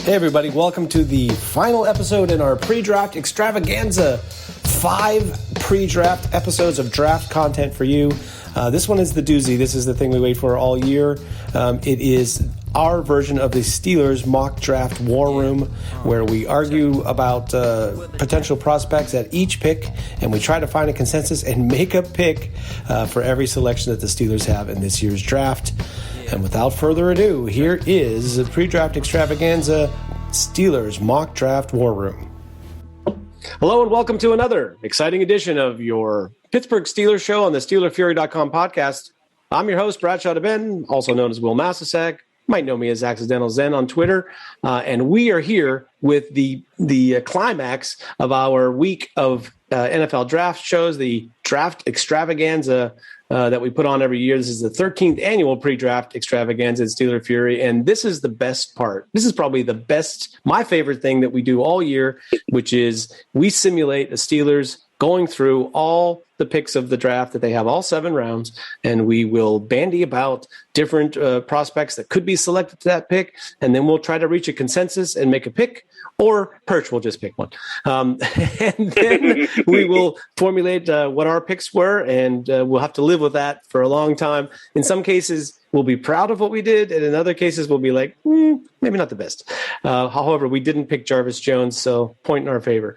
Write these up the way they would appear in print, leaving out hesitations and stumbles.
Hey everybody, welcome to the final episode in our PreDraft Extravaganza. 5 pre-draft episodes of draft content for you. This one is the doozy. This is the thing we wait for all year. It is our version of the Steelers mock draft war room, where we argue about potential prospects at each pick, and we try to find a consensus and make a pick for every selection that the Steelers have in this year's draft. And without further ado, here is the PreDraft Extravaganza Steelers Mock Draft War Room. Hello and welcome to another exciting edition of your Pittsburgh Steelers show on the SteelerFury.com podcast. I'm your host, Bradshaw DeBen, also known as Wil Masisak. You might know me as Accidental Zen on Twitter. And we are here with the climax of our week of NFL draft shows, the Draft Extravaganza that we put on every year. This is the 13th annual pre-draft extravaganza at Steeler Fury, and this is the best part. This is probably the best, my favorite thing that we do all year, which is we simulate the Steelers going through all the picks of the draft that they have, all 7 rounds, and we will bandy about different prospects that could be selected to that pick, and then we'll try to reach a consensus and make a pick, or Perch will just pick one. And then we will formulate what our picks were, and we'll have to live with that for a long time. In some cases, we'll be proud of what we did, and in other cases, we'll be like, maybe not the best. However, we didn't pick Jarvis Jones, so point in our favor.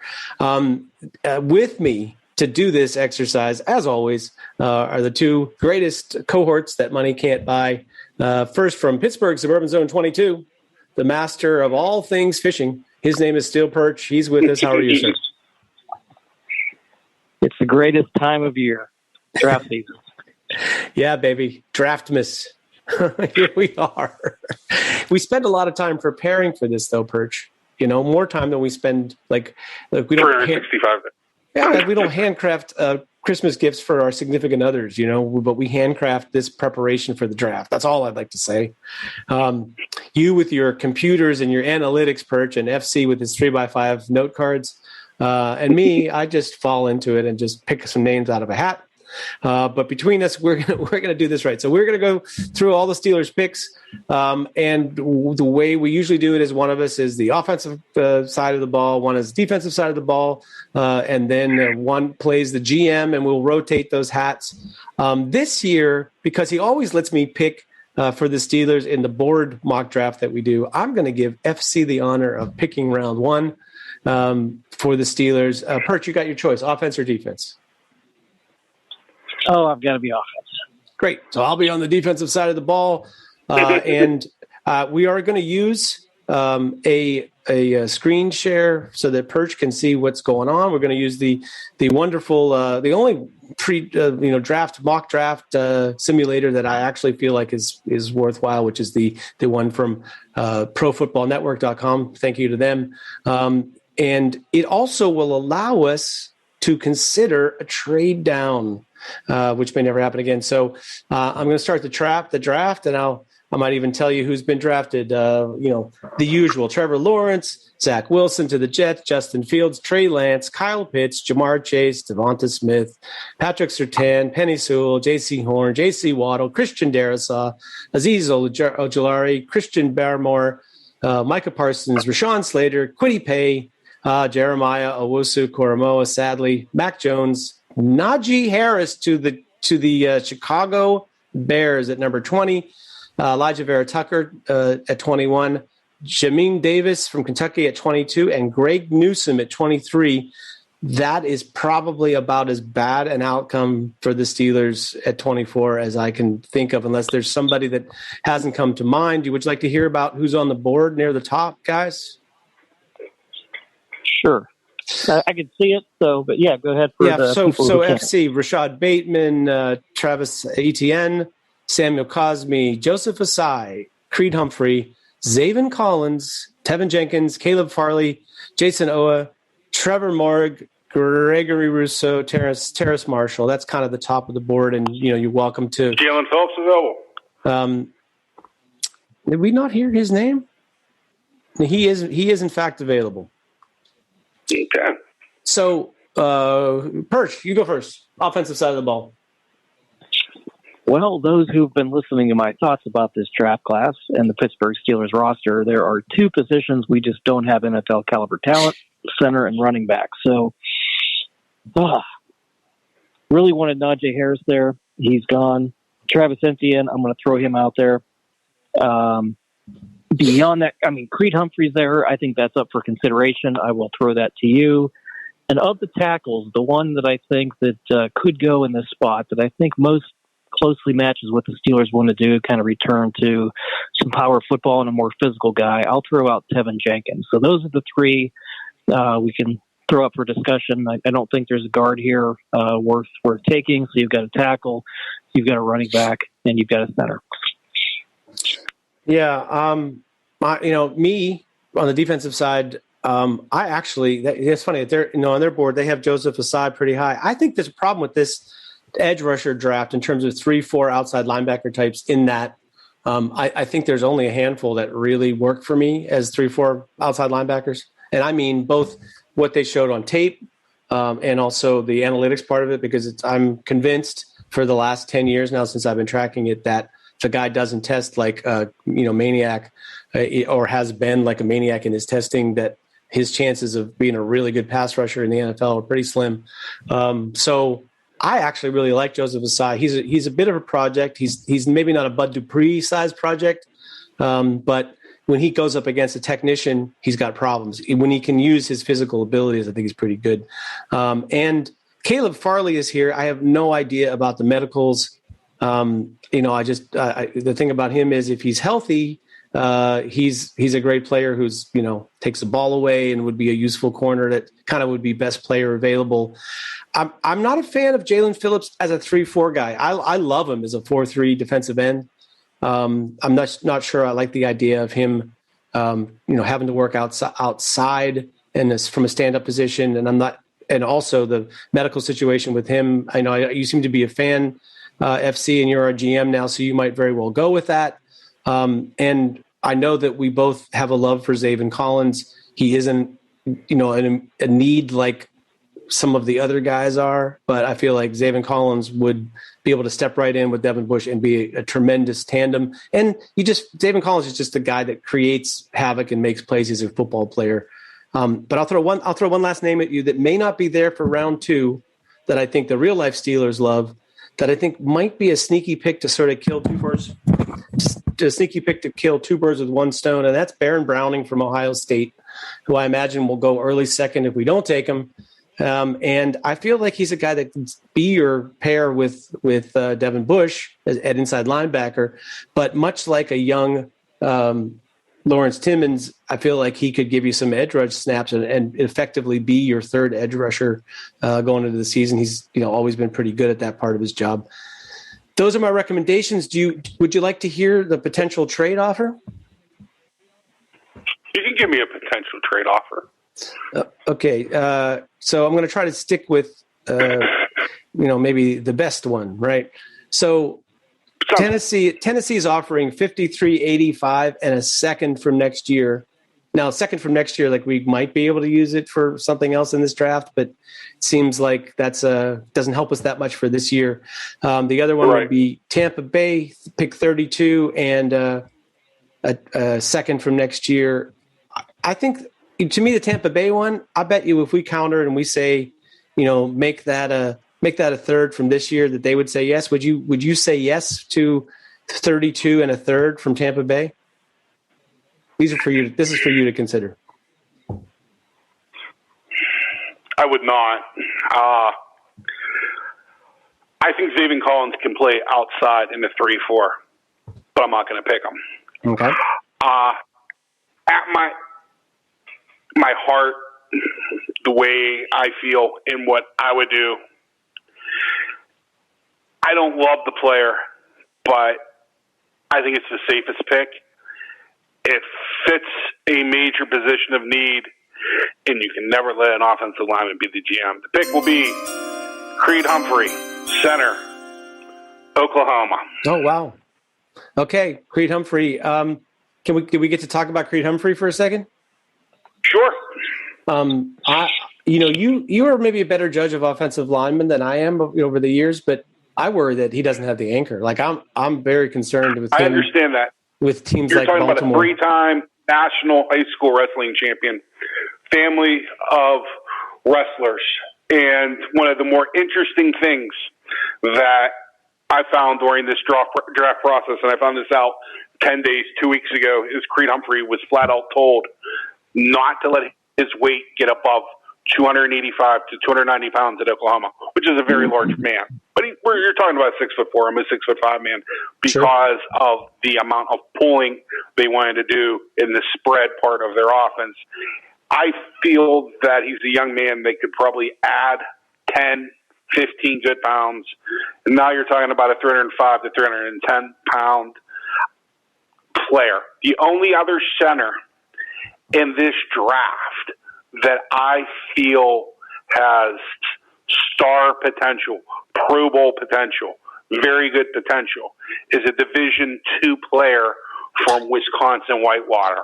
With me to do this exercise, as always, are the 2 greatest cohorts that money can't buy. First, from Pittsburgh Suburban Zone 22, the master of all things fishing. His name is SteelPerch. He's with us. How are you, sir? It's the greatest time of year, draft season. Yeah, baby. Draftmas. Here we are. We spend a lot of time preparing for this, though, Perch. You know, more time than we spend, like we don't. 365. Yeah, we don't handcraft Christmas gifts for our significant others, you know, but we handcraft this preparation for the draft. That's all I'd like to say. You with your computers and your analytics, Perch, and FC with his 3x5 note cards, and me, I just fall into it and just pick some names out of a hat. But between us, we're gonna do this right. So we're gonna go through all the Steelers picks, and the way we usually do it is one of us is the offensive side of the ball, one is the defensive side of the ball, and then one plays the GM, and we'll rotate those hats. This year, because he always lets me pick for the Steelers in the board mock draft that we do, I'm going to give FC the honor of picking round 1 for the Steelers. Perch, you got your choice: offense or defense? Oh, I've got to be offense. Great. So I'll be on the defensive side of the ball, and we are going to use a screen share so that Perch can see what's going on. We're going to use the wonderful, the only draft mock draft simulator that I actually feel like is worthwhile, which is the one from ProFootballNetwork.com. Thank you to them, and it also will allow us to consider a trade down, which may never happen again. So I'm going to start the draft, and I might even tell you who's been drafted. The usual: Trevor Lawrence, Zach Wilson to the Jets, Justin Fields, Trey Lance, Kyle Pitts, Jamar Chase, Devonta Smith, Patrick Surtain, Penny Sewell, J.C. Horn, J.C. Waddle, Christian Darrisaw, Azeez Ojulari, Christian Barmore, Micah Parsons, Rashawn Slater, Kwity Paye, Jeremiah Owusu-Koramoah, sadly, Mac Jones, Najee Harris to the Chicago Bears at number 20, Elijah Vera Tucker at 21, Jamin Davis from Kentucky at 22, and Greg Newsome at 23. That is probably about as bad an outcome for the Steelers at 24 as I can think of, unless there's somebody that hasn't come to mind. Would you like to hear about who's on the board near the top, guys? Sure. I can see it, but yeah, go ahead. So FC, Rashad Bateman, Travis Etienne, Samuel Cosme, Joseph Asai, Creed Humphrey, Zaven Collins, Tevin Jenkins, Caleb Farley, Jason Owa, Trevor Morg, Gregory Rousseau, Terrace Marshall. That's kind of the top of the board, and you're welcome to. Jalen Phillips is over. Did we not hear his name? He is in fact available. Okay. So, Perch, you go first. Offensive side of the ball. Well, those who've been listening to my thoughts about this draft class and the Pittsburgh Steelers roster, there are two positions we just don't have NFL caliber talent, center and running back. So, really wanted Najee Harris there. He's gone. Travis Etienne, I'm going to throw him out there. Beyond that, I mean, Creed Humphrey's there. I think that's up for consideration. I will throw that to you. And of the tackles, the one that I think that could go in this spot that I think most closely matches what the Steelers want to do, kind of return to some power football and a more physical guy, I'll throw out Tevin Jenkins. So those are the three we can throw up for discussion. I don't think there's a guard here worth taking. So you've got a tackle, you've got a running back, and you've got a center. Yeah, me on the defensive side, it's funny that they're on their board they have Joseph Asai pretty high. I think there's a problem with this edge rusher draft in terms of 3-4 outside linebacker types. In that, I think there's only a handful that really work for me as 3-4 outside linebackers, and I mean both what they showed on tape and also the analytics part of it, because I'm convinced for the last 10 years now since I've been tracking it that if a guy doesn't test like maniac or has been like a maniac in his testing, that his chances of being a really good pass rusher in the NFL are pretty slim. So I actually really like Joseph Asai. He's a bit of a project. He's maybe not a Bud Dupree sized project, but when he goes up against a technician, he's got problems. When he can use his physical abilities, I think he's pretty good. And Caleb Farley is here. I have no idea about the medicals. The thing about him is if he's healthy, he's a great player who's, takes the ball away and would be a useful corner that kind of would be best player available. I'm not a fan of Jalen Phillips as a 3-4 guy. I love him as a 4-3 defensive end. I'm not sure I like the idea of him, having to work outside and from a stand-up position. And also the medical situation with him. I know you seem to be a fan, FC, and you're our GM now, so you might very well go with that. And I know that we both have a love for Zaven Collins. He isn't, a need like some of the other guys are, but I feel like Zaven Collins would be able to step right in with Devin Bush and be a tremendous tandem. And Zaven Collins is just a guy that creates havoc and makes plays. He's a football player. But I'll throw one last name at you that may not be there for round 2 that I think the real life Steelers love, that I think might be a sneaky pick to sort of kill two birds with one stone. And that's Baron Browning from Ohio State, who I imagine will go early second if we don't take him. And I feel like he's a guy that can be your pair with Devin Bush at inside linebacker, but much like a young Lawrence Timmons, I feel like he could give you some edge rush snaps and effectively be your third edge rusher going into the season. He's always been pretty good at that part of his job. Those are my recommendations. Would you like to hear the potential trade offer? You can give me a potential trade offer. Okay, so I'm going to try to stick with, maybe the best one, right? So Tennessee is offering $53.85 and a second from next year. Now, a second from next year, like we might be able to use it for something else in this draft, but it seems like that's doesn't help us that much for this year. The other one would be Tampa Bay, pick 32, and a second from next year. I think, to me, the Tampa Bay one, I bet you if we counter and we say, make that a third from this year, that they would say yes. Would you say yes to 32 and a third from Tampa Bay? These are for you. This is for you to consider. I would not. I think Zaven Collins can play outside in the 3-4, but I'm not going to pick him. Okay. At my heart, the way I feel and what I would do, I don't love the player, but I think it's the safest pick. It fits a major position of need, and you can never let an offensive lineman be the GM. The pick will be Creed Humphrey, center, Oklahoma. Oh, wow. Okay, Creed Humphrey. Can we get to talk about Creed Humphrey for a second? Sure. You are maybe a better judge of offensive linemen than I am over the years, but I worry that he doesn't have the anchor. Like I'm very concerned with him. I understand that. With teams You're like talking Baltimore. about a 3-time national high school wrestling champion, family of wrestlers. And one of the more interesting things that I found during this draft process, and I found this out 10 days, 2 weeks ago, is Creed Humphrey was flat out told not to let his weight get above 285 to 290 pounds at Oklahoma, which is a very large man. But you're talking about 6'4". I'm a 6'5" man because of the amount of pulling they wanted to do in the spread part of their offense. I feel that he's a young man. They could probably add 10, 15 good pounds. And now you're talking about a 305 to 310 pound player. The only other center in this draft that I feel has star potential, Pro Bowl potential, very good potential, is a Division II player from Wisconsin Whitewater.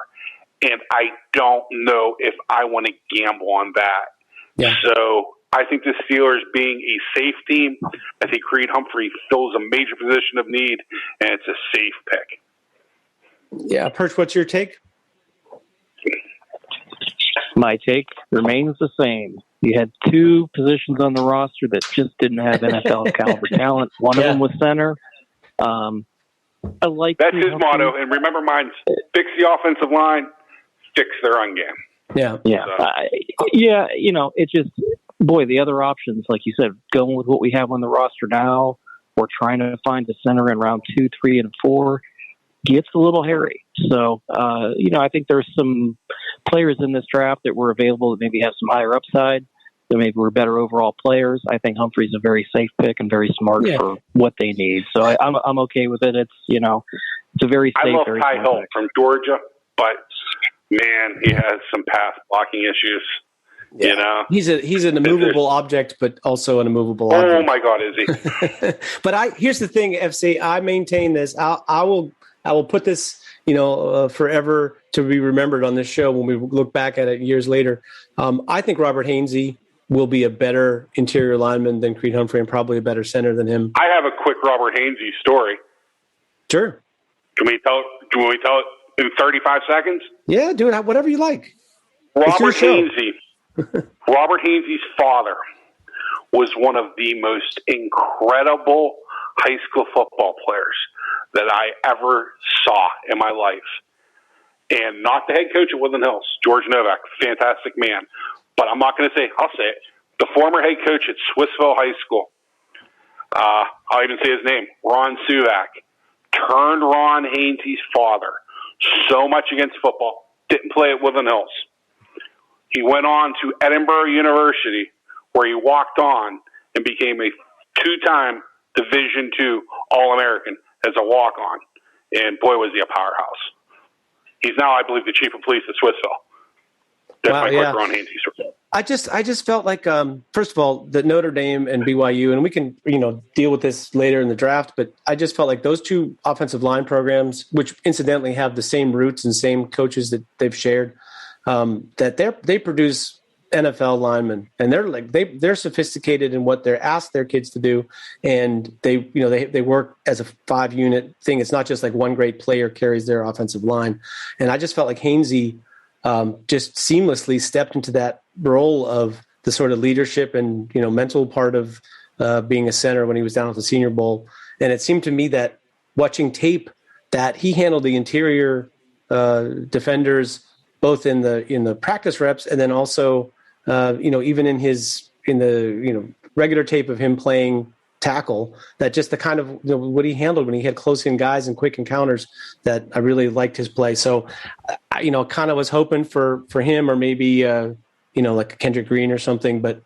And I don't know if I want to gamble on that. Yeah. So I think the Steelers, being a safe team, I think Creed Humphrey fills a major position of need, and it's a safe pick. Yeah, Perch, what's your take? My take remains the same. You had two positions on the roster that just didn't have NFL caliber talent. One of them was center. I like that's his motto, and remember mine: fix the offensive line, fix their run game. Yeah, yeah. You know, it's just the other options, like you said, going with what we have on the roster now, or trying to find a center in round 2, 3, and 4 gets a little hairy. So, I think there's some players in this draft that were available that maybe have some higher upside, that maybe were better overall players. I think Humphrey's a very safe pick and very smart for what they need. So I'm okay with it. It's, it's a very safe. I love Ty Hill from Georgia, but man, he has some pass blocking issues. Yeah. He's an immovable object, but also an immovable object. Oh my God, is he? But here's the thing, FC. I maintain this. I will put this, forever to be remembered on this show when we look back at it years later. I think Robert Hainsey will be a better interior lineman than Creed Humphrey, and probably a better center than him. I have a quick Robert Hainsey story. Sure. Can we tell it in 35 seconds? Yeah, do it whatever you like. Robert Hainsey's father was one of the most incredible high school football players that I ever saw in my life. And not the head coach at Woodland Hills, George Novak, fantastic man. But I'm not going to say, I'll say it. The former head coach at Swissville High School, I'll even say his name, Ron Suvak, turned Ron Hainsey's father so much against football, didn't play at Woodland Hills. He went on to Edinburgh University, where he walked on and became a 2-time Division II All-American as a walk-on. And boy, was he a powerhouse. He's now, I believe, the chief of police at Swissville. That's my quick Ron Hainsey story. I just felt like, first of all, that Notre Dame and BYU, and we can, deal with this later in the draft, but I just felt like those two offensive line programs, which incidentally have the same roots and same coaches that they've shared, that they produce NFL linemen, and they're sophisticated in what they're asked their kids to do, and they work as a 5-unit thing. It's not just like one great player carries their offensive line, and I just felt like Hainsey just seamlessly stepped into that role of the sort of leadership and mental part of being a center when he was down at the Senior Bowl, and it seemed to me that watching tape that he handled the interior defenders both in the practice reps and then also even in the regular tape of him playing tackle, that just the kind of what he handled when he had close in guys and quick encounters, that I really liked his play. So I kind of was hoping for him, or maybe like a Kendrick Green or something, but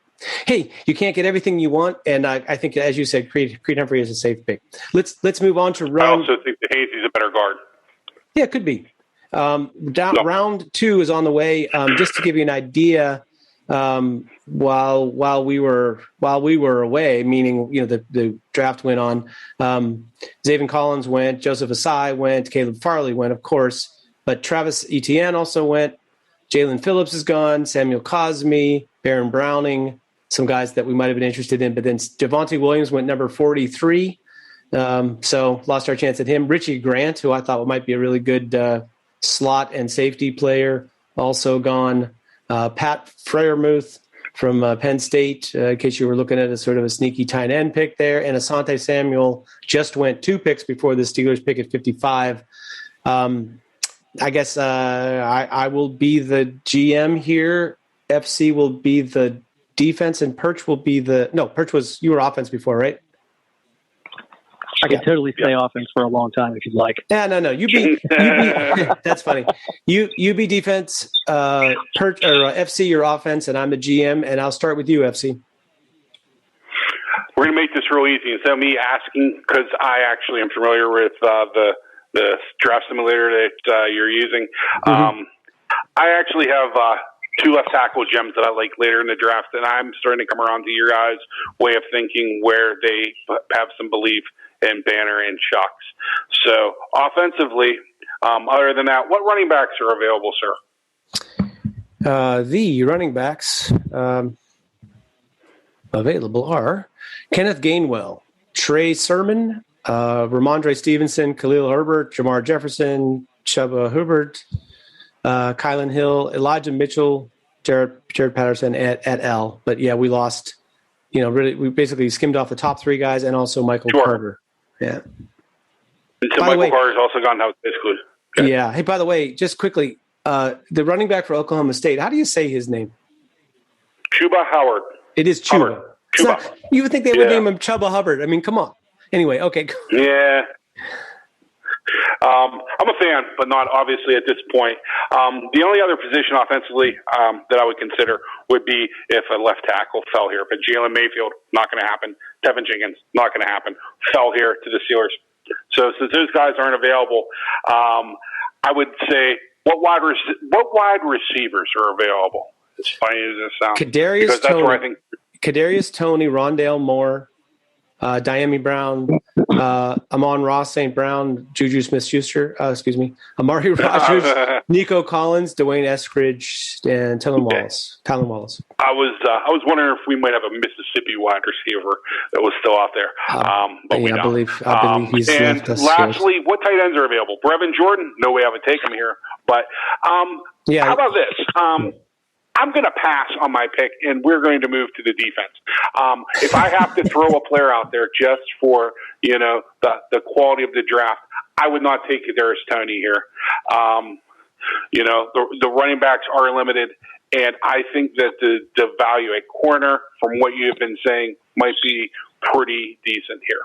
hey, you can't get everything you want, and I think, as you said, Creed Humphrey is a safe pick. Let's move on to round. I also think that Hainsey's a better guard. Yeah, it could be. Round 2 is on the way. Just to give you an idea, while we were away, meaning the draft went on, Zaven Collins went, Joseph Asai went, Caleb Farley went, of course, but Travis Etienne also went. Jalen Phillips is gone. Samuel Cosme, Baron Browning, some guys that we might have been interested in. But then Javonte Williams went number 43. So lost our chance at him. Richie Grant, who I thought might be a really good slot and safety player, also gone. Pat Freiermuth from Penn State, in case you were looking at a sort of a sneaky tight end pick there. And Asante Samuel just went 2 picks before the Steelers pick at 55. I guess I will be the GM here. FC will be the defense, and Perch will be you were offense before, right? I can totally stay offense for a long time if you'd like. Yeah, no. You be that's funny. You be defense, Perch or FC your offense, and I'm the GM, and I'll start with you, FC. We're going to make this real easy. Instead of me asking, because I actually am familiar with the draft simulator that you're using, I actually have 2 left tackle gems that I like later in the draft, and I'm starting to come around to your guys' way of thinking where they have some belief in Banner and Chucks. So offensively, other than that, what running backs are available, sir? The running backs available are Kenneth Gainwell, Trey Sermon, Ramondre Stevenson, Khalil Herbert, Jamar Jefferson, Chuba Hubbard, Kylan Hill, Elijah Mitchell, Jared Patterson et al. But yeah, we lost, really, we basically skimmed off the top 3 guys and also Michael Carter. Yeah. And so Michael Carter's also gone out, basically. Okay. Yeah. Hey, by the way, just quickly, the running back for Oklahoma State, how do you say his name? Cuba Howard. It is Chuba. You would think they would name him Chuba Hubbard. I mean, come on. Anyway, okay. Yeah. I'm a fan, but not obviously at this point. The only other position offensively that I would consider would be if a left tackle fell here. But Jalen Mayfield, not going to happen. Tevin Jenkins, not going to happen. Fell here to the Steelers. So since those guys aren't available, I would say what wide receivers are available? As funny as this sounds. Kadarius Toney, Rondale Moore, Diami Brown, Amon-Ra St. Brown, Juju Smith-Schuster, Amari Rogers, Nico Collins, Dwayne Eskridge, and Tylen Wallace. I was wondering if we might have a Mississippi wide receiver that was still out there, but we don't. I believe he's and left us. lastly, what tight ends are available? Brevin Jordan? No way I would take him here. But how about this? I'm going to pass on my pick, and we're going to move to the defense. If I have to throw a player out there just for the quality of the draft, I would not take Kadarius Toney here. The running backs are limited, and I think that the value at corner, from what you have been saying, might be pretty decent here.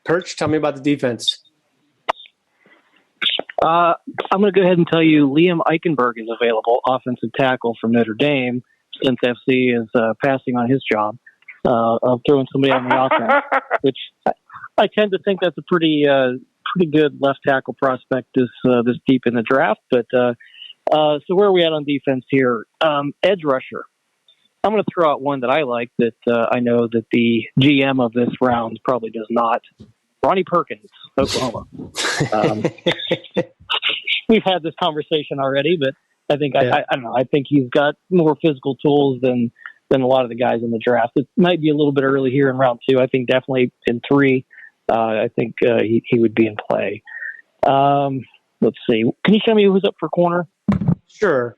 Perch, tell me about the defense. I'm going to go ahead and tell you Liam Eichenberg is available, offensive tackle from Notre Dame, since FC is passing on his job of throwing somebody on the offense, which I tend to think that's a pretty good left tackle prospect this deep in the draft. But so where are we at on defense here? Edge rusher. I'm going to throw out one that I like that I know that the GM of this round probably does not. Ronnie Perkins, Oklahoma. We've had this conversation already, but I think I don't know. I think he's got more physical tools than a lot of the guys in the draft. It might be a little bit early here in round 2. I think definitely in 3. I think he would be in play. Let's see. Can you show me who's up for corner? Sure.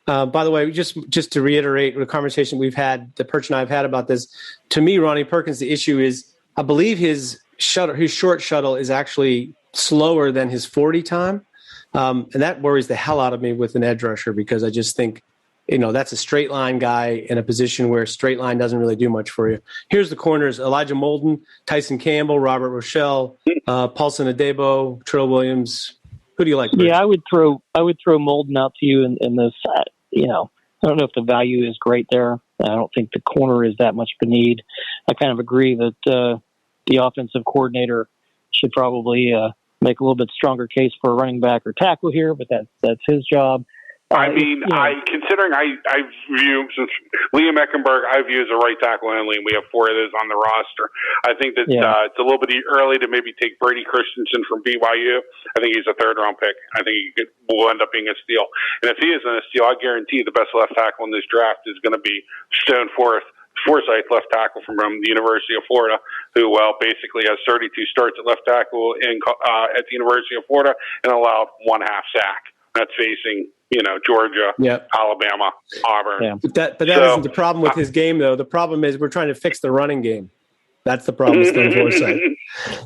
By the way, just to reiterate the conversation we've had, the Perch and I have had about this. To me, Ronnie Perkins, the issue is I believe his short shuttle is actually slower than his 40 time. And that worries the hell out of me with an edge rusher because I just think, that's a straight line guy in a position where straight line doesn't really do much for you. Here's the corners: Elijah Molden, Tyson Campbell, Robert Rochelle, Paulson Adebo, Trill Williams. Who do you like? Yeah, I would throw Molden out to you in this. I don't know if the value is great there. I don't think the corner is that much of a need. I kind of agree that the offensive coordinator should probably make a little bit stronger case for a running back or tackle here, but that's his job. I mean, considering I view, since Liam Eckenberg, I view as a right tackle only, and we have 4 of those on the roster. I think that it's a little bit early to maybe take Brady Christensen from BYU. I think he's a 3rd-round pick. I think will end up being a steal. And if he isn't a steal, I guarantee the best left tackle in this draft is going to be Stone Forsythe, left tackle from the University of Florida, who basically has 32 starts at left tackle at the University of Florida and allowed 1.5 sack. That's facing Georgia, Alabama, Auburn. Yeah. But that isn't the problem with his game, though. The problem is we're trying to fix the running game. That's the problem with Stone Forsythe.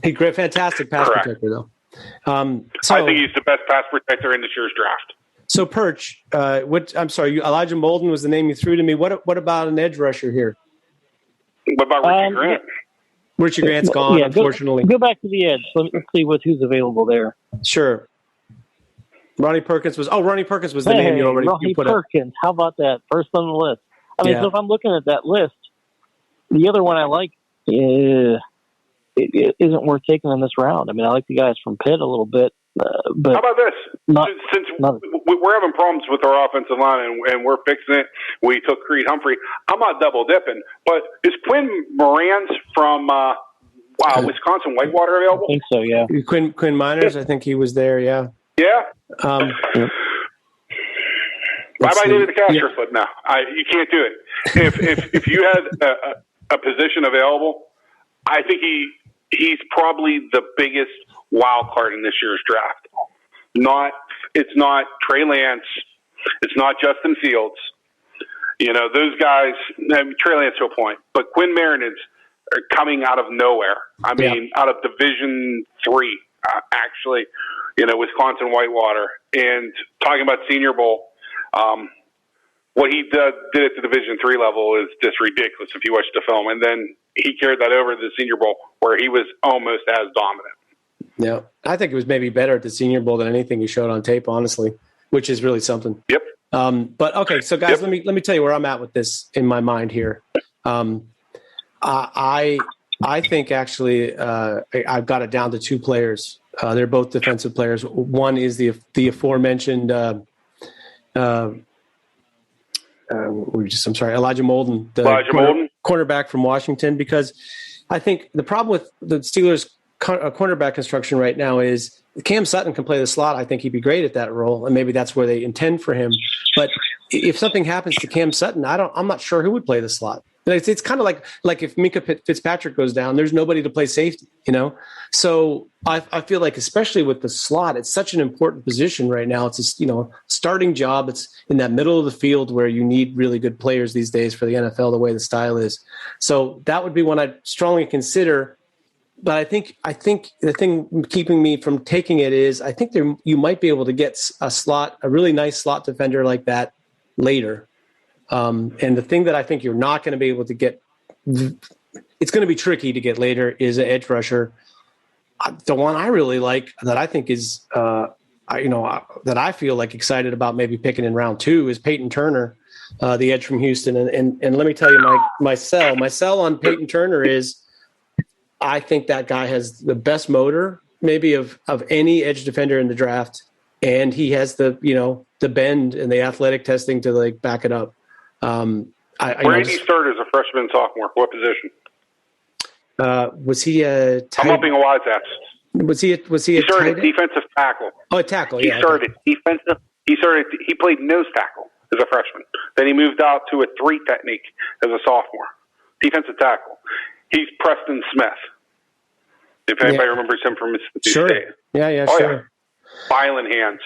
He's great, fantastic pass protector, though. So I think he's the best pass protector in this year's draft. So Perch, I'm sorry, Elijah Molden was the name you threw to me. What about an edge rusher here? What about Richie Grant? Richie Grant's gone, unfortunately. Go back to the edge. Let's see who's available there. Sure. Ronnie Perkins was the name you already put up. Perkins, how about that? First on the list. I mean, so if I'm looking at that list, the other one I like it isn't worth taking in this round. I mean, I like the guys from Pitt a little bit. But how about this? Since we're having problems with our offensive line and we're fixing it, we took Creed Humphrey. I'm not double dipping, but is Quinn Marinades from Wisconsin Whitewater available? I think so, yeah. Quinn Marinades, I think he was there, yeah. Yeah. Bye-bye David Castro foot now. You can't do it. If you had a position available, I think he's probably the biggest wild card in this year's draft. It's not Trey Lance. It's not Justin Fields. Those guys, Trey Lance to a point, but Quinn Marinades are coming out of nowhere. I mean, out of Division III, actually. Wisconsin Whitewater. And talking about Senior Bowl, what he did at the Division III level is just ridiculous if you watch the film. And then he carried that over to the Senior Bowl where he was almost as dominant. Yeah, I think it was maybe better at the Senior Bowl than anything he showed on tape, honestly, which is really something. Yep. But okay, so guys, let me tell you where I'm at with this in my mind here. I think actually I've got it down to 2 players. They're both defensive players. One is the aforementioned Elijah Molden, cornerback from Washington, because I think the problem with the Steelers' cornerback construction right now is Cam Sutton can play the slot. I think he'd be great at that role, and maybe that's where they intend for him. But if something happens to Cam Sutton, I'm not sure who would play the slot. It's kind of like if Minkah Fitzpatrick goes down, there's nobody to play safety, So I feel like, especially with the slot, it's such an important position right now. It's a starting job. It's in that middle of the field where you need really good players these days for the NFL, the way the style is. So that would be one I'd strongly consider. But I think the thing keeping me from taking it is I think you might be able to get a really nice slot defender like that later. And the thing that I think you're not going to be able to get, it's going to be tricky to get later, is an edge rusher. The one I really like that I think is, that I feel like excited about maybe picking in round 2 is Peyton Turner, the edge from Houston. And let me tell you my sell on Peyton Turner is I think that guy has the best motor maybe of any edge defender in the draft. And he has the bend and the athletic testing to back it up. Where did he start as a freshman and sophomore? What position? Was he a tight? I'm hoping a wise ass. Was he He started at defensive tackle. Oh, a tackle. He started defensive. He played nose tackle as a freshman. Then he moved out to a 3 technique as a sophomore. Defensive tackle. He's Preston Smith. If anybody remembers him from Mississippi State. Yeah, oh, sure. Yeah. Violent hands.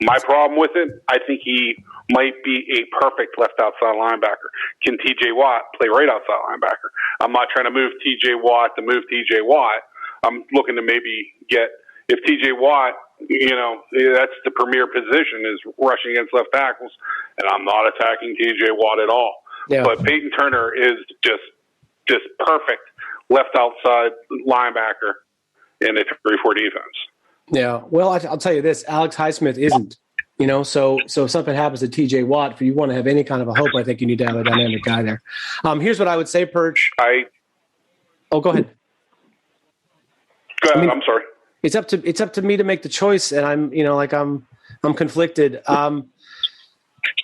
My problem with it, I think he might be a perfect left outside linebacker. Can T.J. Watt play right outside linebacker? I'm not trying to move T.J. Watt to move T.J. Watt. I'm looking to maybe get, if T.J. Watt, that's the premier position is rushing against left tackles, and I'm not attacking T.J. Watt at all. Yeah. But Peyton Turner is just perfect left outside linebacker in a 3-4 defense. Yeah, well, I'll tell you this: Alex Highsmith isn't. So if something happens to T.J. Watt, if you want to have any kind of a hope, I think you need to have a dynamic guy there. Here's what I would say, Perch. Go ahead. I'm sorry. it's up to me to make the choice, and I'm conflicted.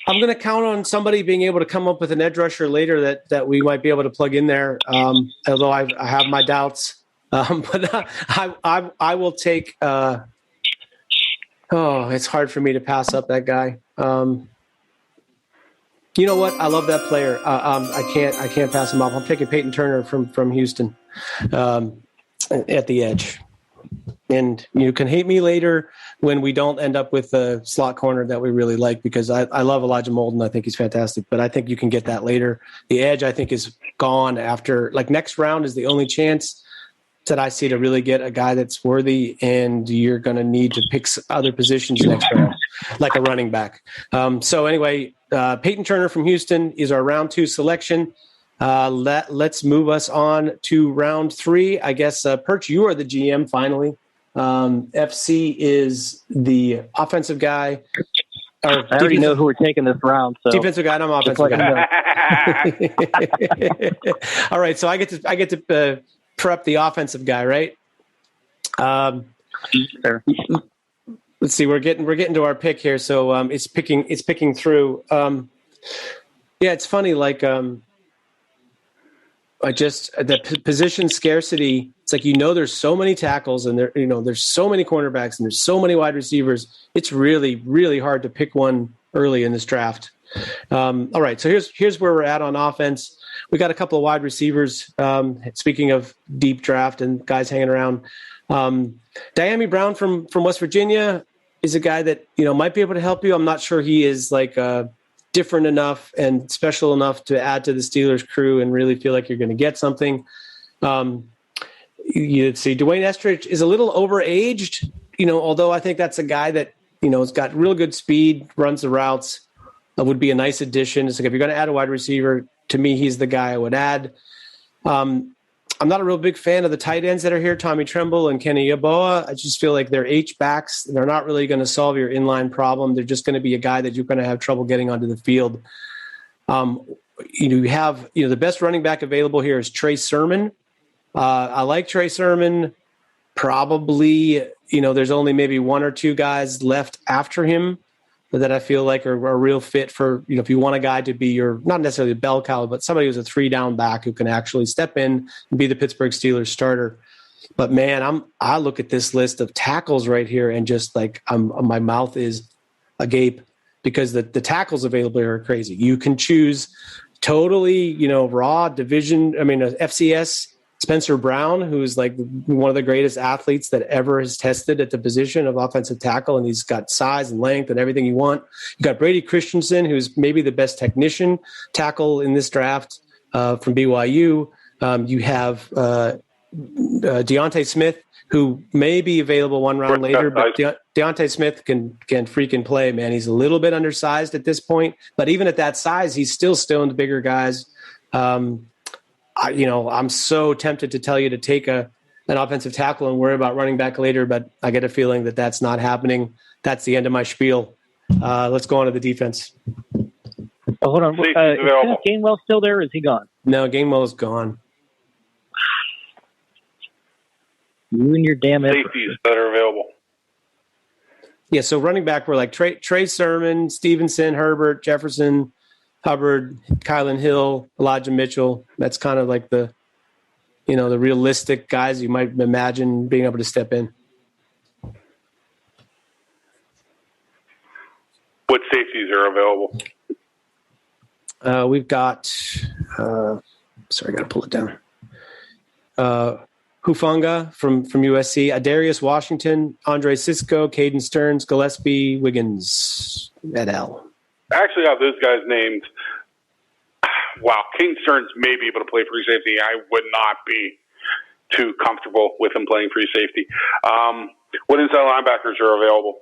I'm going to count on somebody being able to come up with an edge rusher later that we might be able to plug in there. Although I have my doubts, but I will take. It's hard for me to pass up that guy. You know what? I love that player. I can't pass him off. I'm taking Peyton Turner from Houston at the edge. And you can hate me later when we don't end up with a slot corner that we really like, because I love Elijah Molden. I think he's fantastic, but I think you can get that later. The edge, I think, is gone after, like, next round is the only chance that I see to really get a guy that's worthy, and you're going to need to pick other positions next round, like a running back. So anyway, Peyton Turner from Houston is our round 2 selection. Let's move us on to round 3. I guess, Perch, you are the GM finally. FC is the offensive guy. I already know who we're taking this round. So defensive guy, and I'm offensive guy. All right, so I get to prep the offensive guy, right? Fair. Let's see. We're getting to our pick here, so it's picking through. It's funny. Like, the position scarcity. It's like, there's so many tackles, and there's so many cornerbacks, and there's so many wide receivers. It's really, really hard to pick one early in this draft. All right, so here's where we're at on offense. We got a couple of wide receivers. Speaking of deep draft and guys hanging around, Diami Brown from West Virginia is a guy that might be able to help you. I'm not sure he is like different enough and special enough to add to the Steelers crew and really feel like you're going to get something. You'd see Dwayne Estridge is a little overaged, although I think that's a guy that has got real good speed, runs the routes. Would be a nice addition. It's like, if you're going to add a wide receiver, to me, he's the guy I would add. I'm not a real big fan of the tight ends that are here, Tommy Tremble and Kenny Yeboah. I just feel like they're H-backs. They're not really going to solve your inline problem. They're just going to be a guy that you're going to have trouble getting onto the field. You have the best running back available here is Trey Sermon. I like Trey Sermon. Probably, there's only maybe one or two guys left after him that I feel like are a real fit for, if you want a guy to be your, not necessarily a bell cow, but somebody who's a 3-down back who can actually step in and be the Pittsburgh Steelers starter. But man, I look at this list of tackles right here and just like my mouth is agape, because the tackles available here are crazy. You can choose totally, raw division. I mean, FCS Spencer Brown, who's like one of the greatest athletes that ever has tested at the position of offensive tackle, and he's got size and length and everything you want. You got Brady Christensen, who's maybe the best technician tackle in this draft from BYU. You have Deontay Smith, who may be available one round later, but Deontay Smith can freaking play, man. He's a little bit undersized at this point, but even at that size, he's still stoned bigger guys. I'm so tempted to tell you to take an offensive tackle and worry about running back later, but I get a feeling that that's not happening. That's the end of my spiel. Let's go on to the defense. Hold on. Is Gainwell still there, or is he gone? No, Gainwell is gone. You and your damn safeties that are available. Yeah, so running back, we're like Trey Sermon, Stevenson, Herbert, Jefferson, Hubbard, Kylan Hill, Elijah Mitchell. That's kind of like the realistic guys you might imagine being able to step in. What safeties are available? We've got, sorry, I got to pull it down. Hufanga from USC, Darius Washington, Andre Sisco, Caden Stearns, Gillespie, Wiggins, et al. I actually have those guys named. Wow, King Stearns may be able to play free safety. I would not be too comfortable with him playing free safety. What inside linebackers are available?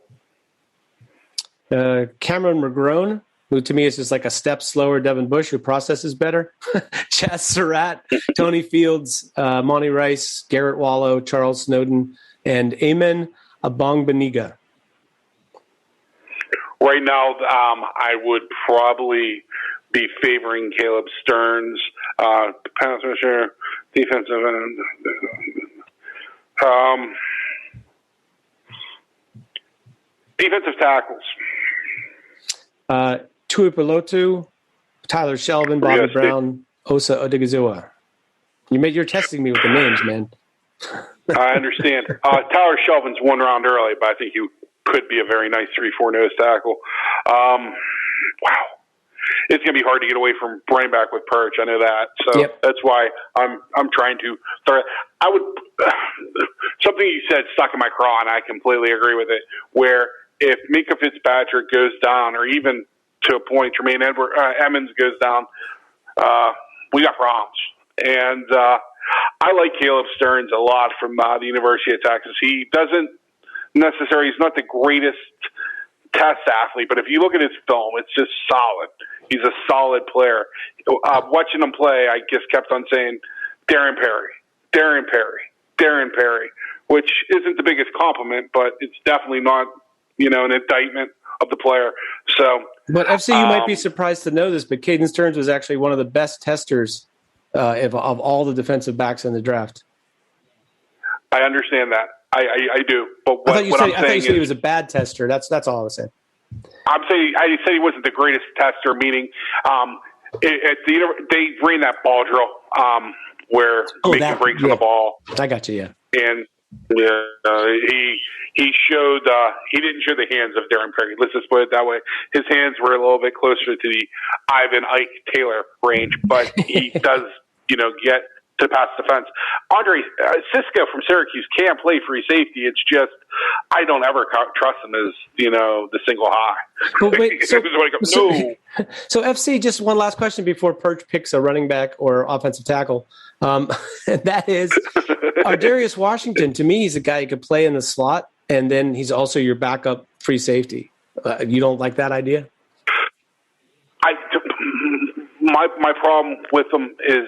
Cameron McGrone, who to me is just like a step slower Devin Bush, who processes better. Chaz Surratt, Tony Fields, Monty Rice, Garrett Wallow, Charles Snowden, and Amen Abongbaniga. Right now, I would probably be favoring Caleb Stearns, pass rusher, defensive end. Defensive tackles. Tuipulotu, Tyler Shelvin, Bobby Brown, Osa Odigizua. You're testing me with the names, man. I understand. Tyler Shelvin's one round early, but I think he could be a very nice 3-4 nose tackle. Wow. It's going to be hard to get away from running back with Perch. I know that. So That's why I'm trying to start. Something you said stuck in my craw, and I completely agree with it, where if Minka Fitzpatrick goes down, or even to a point, Tremaine Emmons goes down, we got problems. And I like Caleb Stearns a lot from the University of Texas. He doesn't necessarily, he's not the greatest test athlete, but if you look at his film, it's just solid. He's a solid player. Watching him play, I just kept on saying, Darren Perry, which isn't the biggest compliment, but it's definitely not, an indictment of the player. So, but FC, you might be surprised to know this, but Caden Stearns was actually one of the best testers of all the defensive backs in the draft. I understand that. I do. But I thought you said he was a bad tester. That's all I was saying. I said he wasn't the greatest tester, meaning they ran that ball drill where making breaks on the ball. I got you, yeah. And he showed he didn't show the hands of Darren Perry. Let's just put it that way. His hands were a little bit closer to the Ivan Ike Taylor range, but he does get to pass defense. Andre Cisco from Syracuse can't play free safety. It's just I don't ever trust him as the single high. But wait, so FC, just one last question before Perch picks a running back or offensive tackle. And that is, Darius Washington, to me, he's a guy who could play in the slot, and then he's also your backup free safety. You don't like that idea? My problem with him is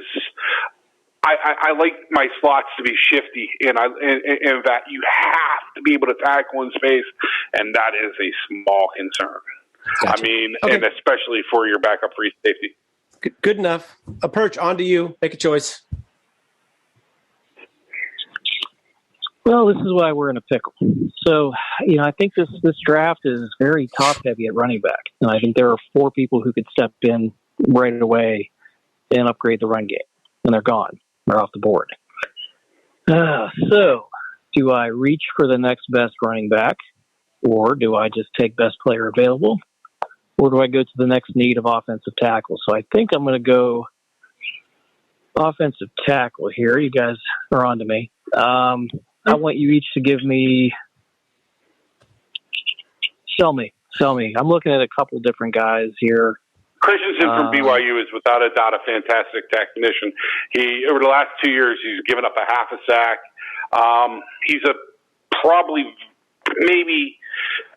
I like my slots to be shifty, and that you have to be able to tackle in space, and that is a small concern. Gotcha. And especially for your backup free safety. Good enough. A Perch, on to you. Make a choice. Well, this is why we're in a pickle. So, I think this draft is very top-heavy at running back. And I think there are 4 people who could step in right away and upgrade the run game. And they're gone. They're off the board. So, do I reach for the next best running back? Or do I just take best player available? Or do I go to the next need of offensive tackle? So I think I'm going to go offensive tackle here. You guys are on to me. I want you each to give me sell me. I'm looking at a couple different guys here. Christensen from BYU is without a doubt a fantastic technician. Over the last 2 years, he's given up a half a sack. He's probably maybe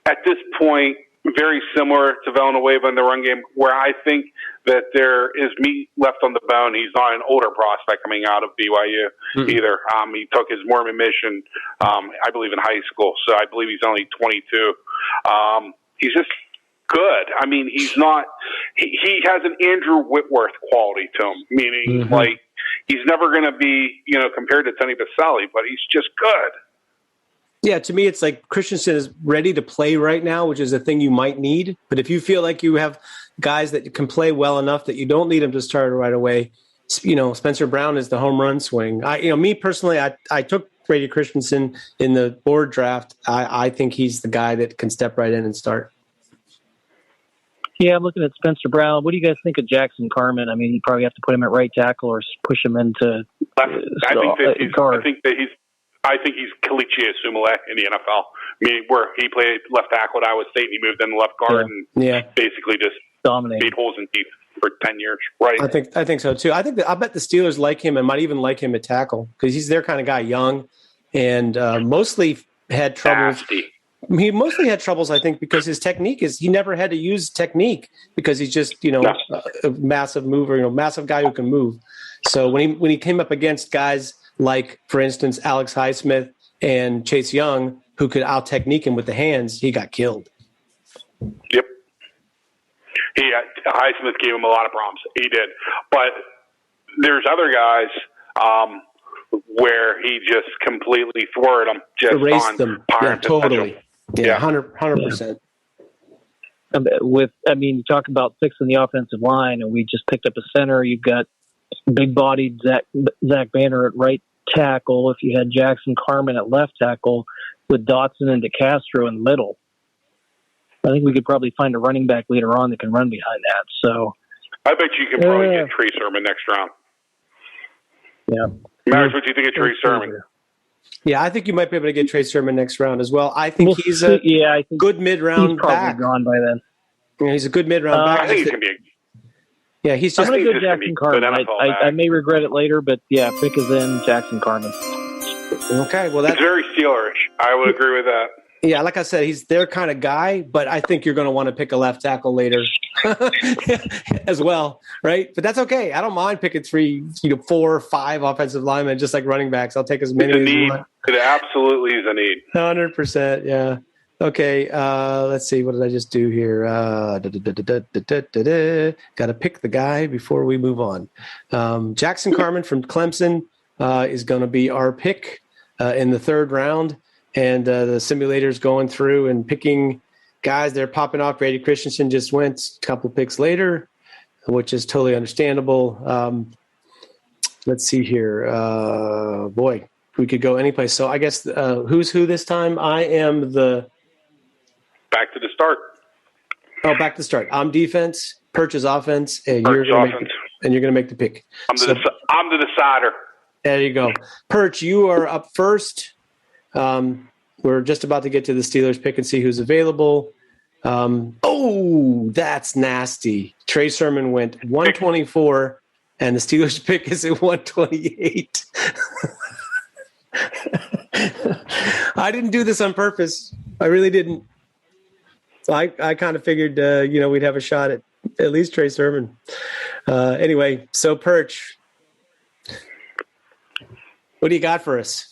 at this point very similar to Villanueva in the run game, where I think that there is meat left on the bone. He's not an older prospect coming out of BYU either. He took his Mormon mission, I believe, in high school, so I believe he's only 22. He's just good. He's not. He has an Andrew Whitworth quality to him, meaning like he's never going to be compared to Tony Baselli, but he's just good. Yeah, to me, it's like Christensen is ready to play right now, which is a thing you might need. But if you feel like you have guys that can play well enough that you don't need them to start right away, Spencer Brown is the home run swing. Me personally, I took Brady Christensen in the board draft. I think he's the guy that can step right in and start. Yeah, I'm looking at Spencer Brown. What do you guys think of Jackson Carman? You probably have to put him at right tackle or push him into I think he's Kalichi Asumale in the NFL. Where he played left tackle at Iowa State and he moved into left guard and basically just made holes in teeth for 10 years. Right. I think so too. I bet the Steelers like him and might even like him at tackle because he's their kind of guy, young, and mostly had troubles. Nasty. He mostly had troubles, I think, because his technique he never had to use technique because he's just, a massive mover, massive guy who can move. So when he came up against guys like, for instance, Alex Highsmith and Chase Young, who could out-technique him with the hands, he got killed. Yep. Highsmith gave him a lot of problems. He did. But there's other guys where he just completely thwarted them. Erased them. Yeah, totally. Yeah, 100%. You talk about fixing the offensive line, and we just picked up a center. You've got big-bodied Zach Banner at right tackle. If you had Jackson Carman at left tackle, with Dotson and DeCastro in the middle, I think we could probably find a running back later on that can run behind that. So, I bet you can probably get Trey Sermon next round. Yeah. Max, what do you think of Trey Sermon? Yeah, I think you might be able to get Trey Sermon next round as well. I think he's a good mid-round back. He's probably gone by then. Yeah, he's a good mid-round back. I think he's going to be he's just I'm going to go Jackson Carman. I may regret it later, but yeah, pick is in Jackson Carman. Okay, well that's very Steelerish. I would agree with that. Yeah, like I said, he's their kind of guy, but I think you're going to want to pick a left tackle later as well, right? But that's okay. I don't mind picking 3, 4, 5 offensive linemen, just like running backs. I'll take as many as you want. It absolutely is a need. 100%, yeah. Okay, let's see. What did I just do here? Got to pick the guy before we move on. Jackson Carman from Clemson is going to be our pick in the 3rd round. And the simulator's going through and picking guys. They're popping off. Brady Christensen just went a couple picks later, which is totally understandable. Let's see here. Boy, we could go any place. So I guess who's who this time? I am the... Back to the start. Oh, back to the start. I'm defense. Perch is offense. And you're going to make the pick. I'm the decider. There you go. Perch, you are up first. We're just about to get to the Steelers pick and see who's available. That's nasty. Trey Sermon went 124, and the Steelers pick is at 128. I didn't do this on purpose. I really didn't. I kind of figured, we'd have a shot at least Trey Sermon. Anyway, so Perch, what do you got for us?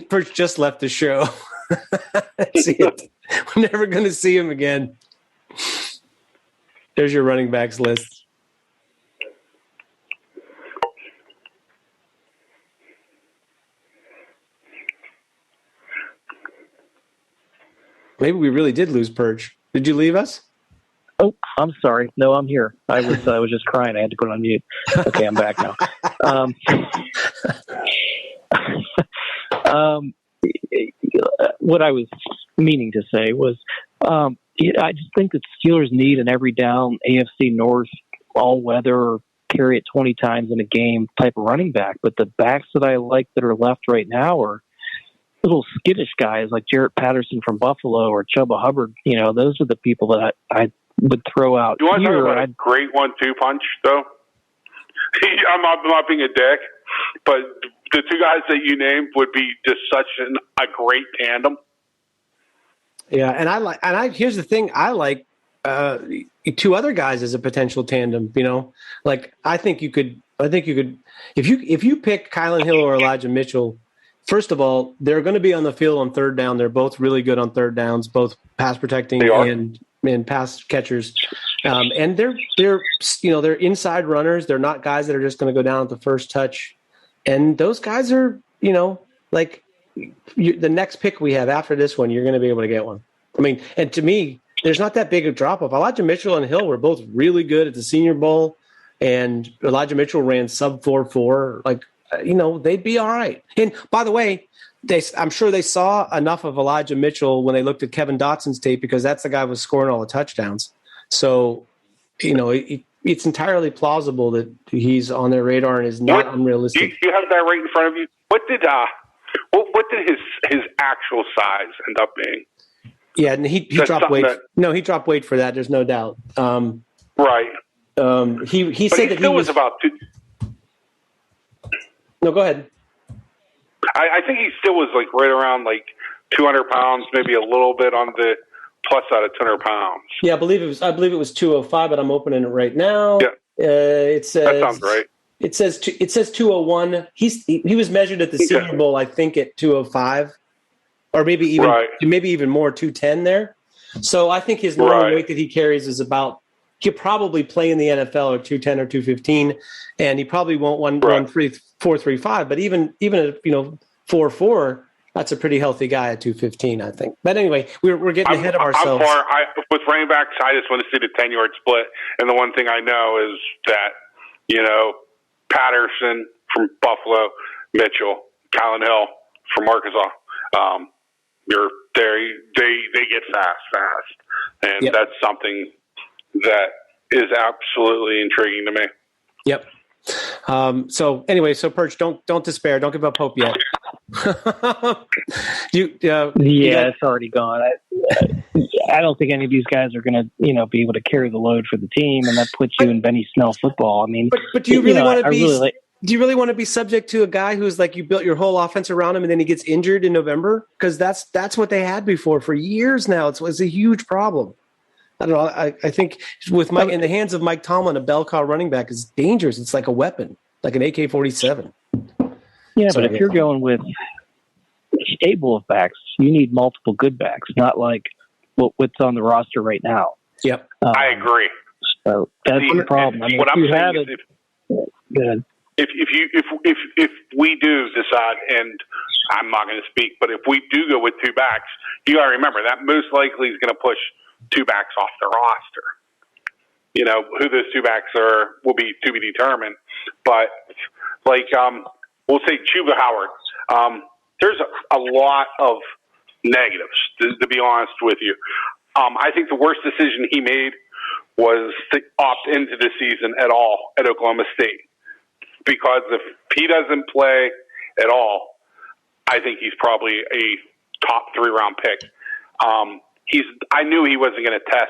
Perch just left the show. See it. We're never going to see him again. There's your running backs list. Maybe we really did lose Perch. Did you leave us? Oh, I'm sorry. No, I'm here. I was just crying. I had to put it on mute. Okay, I'm back now. What I was meaning to say was, I just think that Steelers need an every down AFC North all-weather carry it 20 times in a game type of running back. But the backs that I like that are left right now are little skittish guys like Jarrett Patterson from Buffalo or Chuba Hubbard. Those are the people that I would throw out. You want to talk about a great 1-2 punch, though? I'm not being a dick, but the 2 guys that you named would be just such a great tandem. Yeah, and here's the thing, I like 2 other guys as a potential tandem. I think you could if you pick Kylan Hill or Elijah Mitchell. First of all, they're going to be on the field on 3rd down. They're both really good on 3rd downs, both pass protecting and pass catchers. And they're inside runners. They're not guys that are just going to go down at the first touch. And those guys are, the next pick we have after this one, you're going to be able to get one. I mean, and to me, there's not that big a drop off. Elijah Mitchell and Hill were both really good at the Senior Bowl, and Elijah Mitchell ran sub 4.4. They'd be all right. And by the way, I'm sure they saw enough of Elijah Mitchell when they looked at Kevin Dotson's tape, because that's the guy who was scoring all the touchdowns. So, it's entirely plausible that he's on their radar and is not unrealistic. You have that right in front of you. What did his actual size end up being? Yeah, and he dropped weight. He dropped weight for that. There's no doubt. Right. He said that he was about. No, go ahead. I think he still was right around 200 pounds, maybe a little bit on the plus side of 200 pounds. Yeah, I believe it was 205, but I'm opening it right now. Yeah. It says that sounds right. It says 201. He was measured at the Senior Bowl, I think, at 205, or maybe even more 210 there. So I think his normal weight that he carries is about could probably play in the NFL at 210 or 215, and he probably won't run 4.35. But even at 4.4, that's a pretty healthy guy at 215, I think. But anyway, we're getting ahead of ourselves. With running backs, I just want to see the 10-yard split. And the one thing I know is that, Patterson from Buffalo, Mitchell, Callan Hill from Arkansas, they get fast. And that's something that is absolutely intriguing to me. Yep. So Perch, don't despair. Don't give up hope yet. It's already gone. I don't think any of these guys are going to, be able to carry the load for the team, and that puts you in Benny Snell football. I mean, but do you really want to be? Do you really want to be subject to a guy who's like you built your whole offense around him, and then he gets injured in November? Because that's what they had before for years now. It's a huge problem. I don't know. I think with Mike in the hands of Mike Tomlin, a bell cow running back is dangerous. It's like a weapon, like an AK-47. Yeah, but if you're going with a stable of backs, you need multiple good backs, not like what's on the roster right now. Yep, I agree. So that's the problem. I mean, what I'm saying is, if we do decide, and I'm not going to speak, but if we do go with two backs, you got to remember that most likely is going to push two backs off the roster. Who those two backs are will be to be determined. But we'll say Cuba Howard. There's a lot of negatives, to be honest with you. I think the worst decision he made was to opt into the season at all at Oklahoma State. Because if he doesn't play at all, I think he's probably a top 3-round pick. I knew he wasn't going to test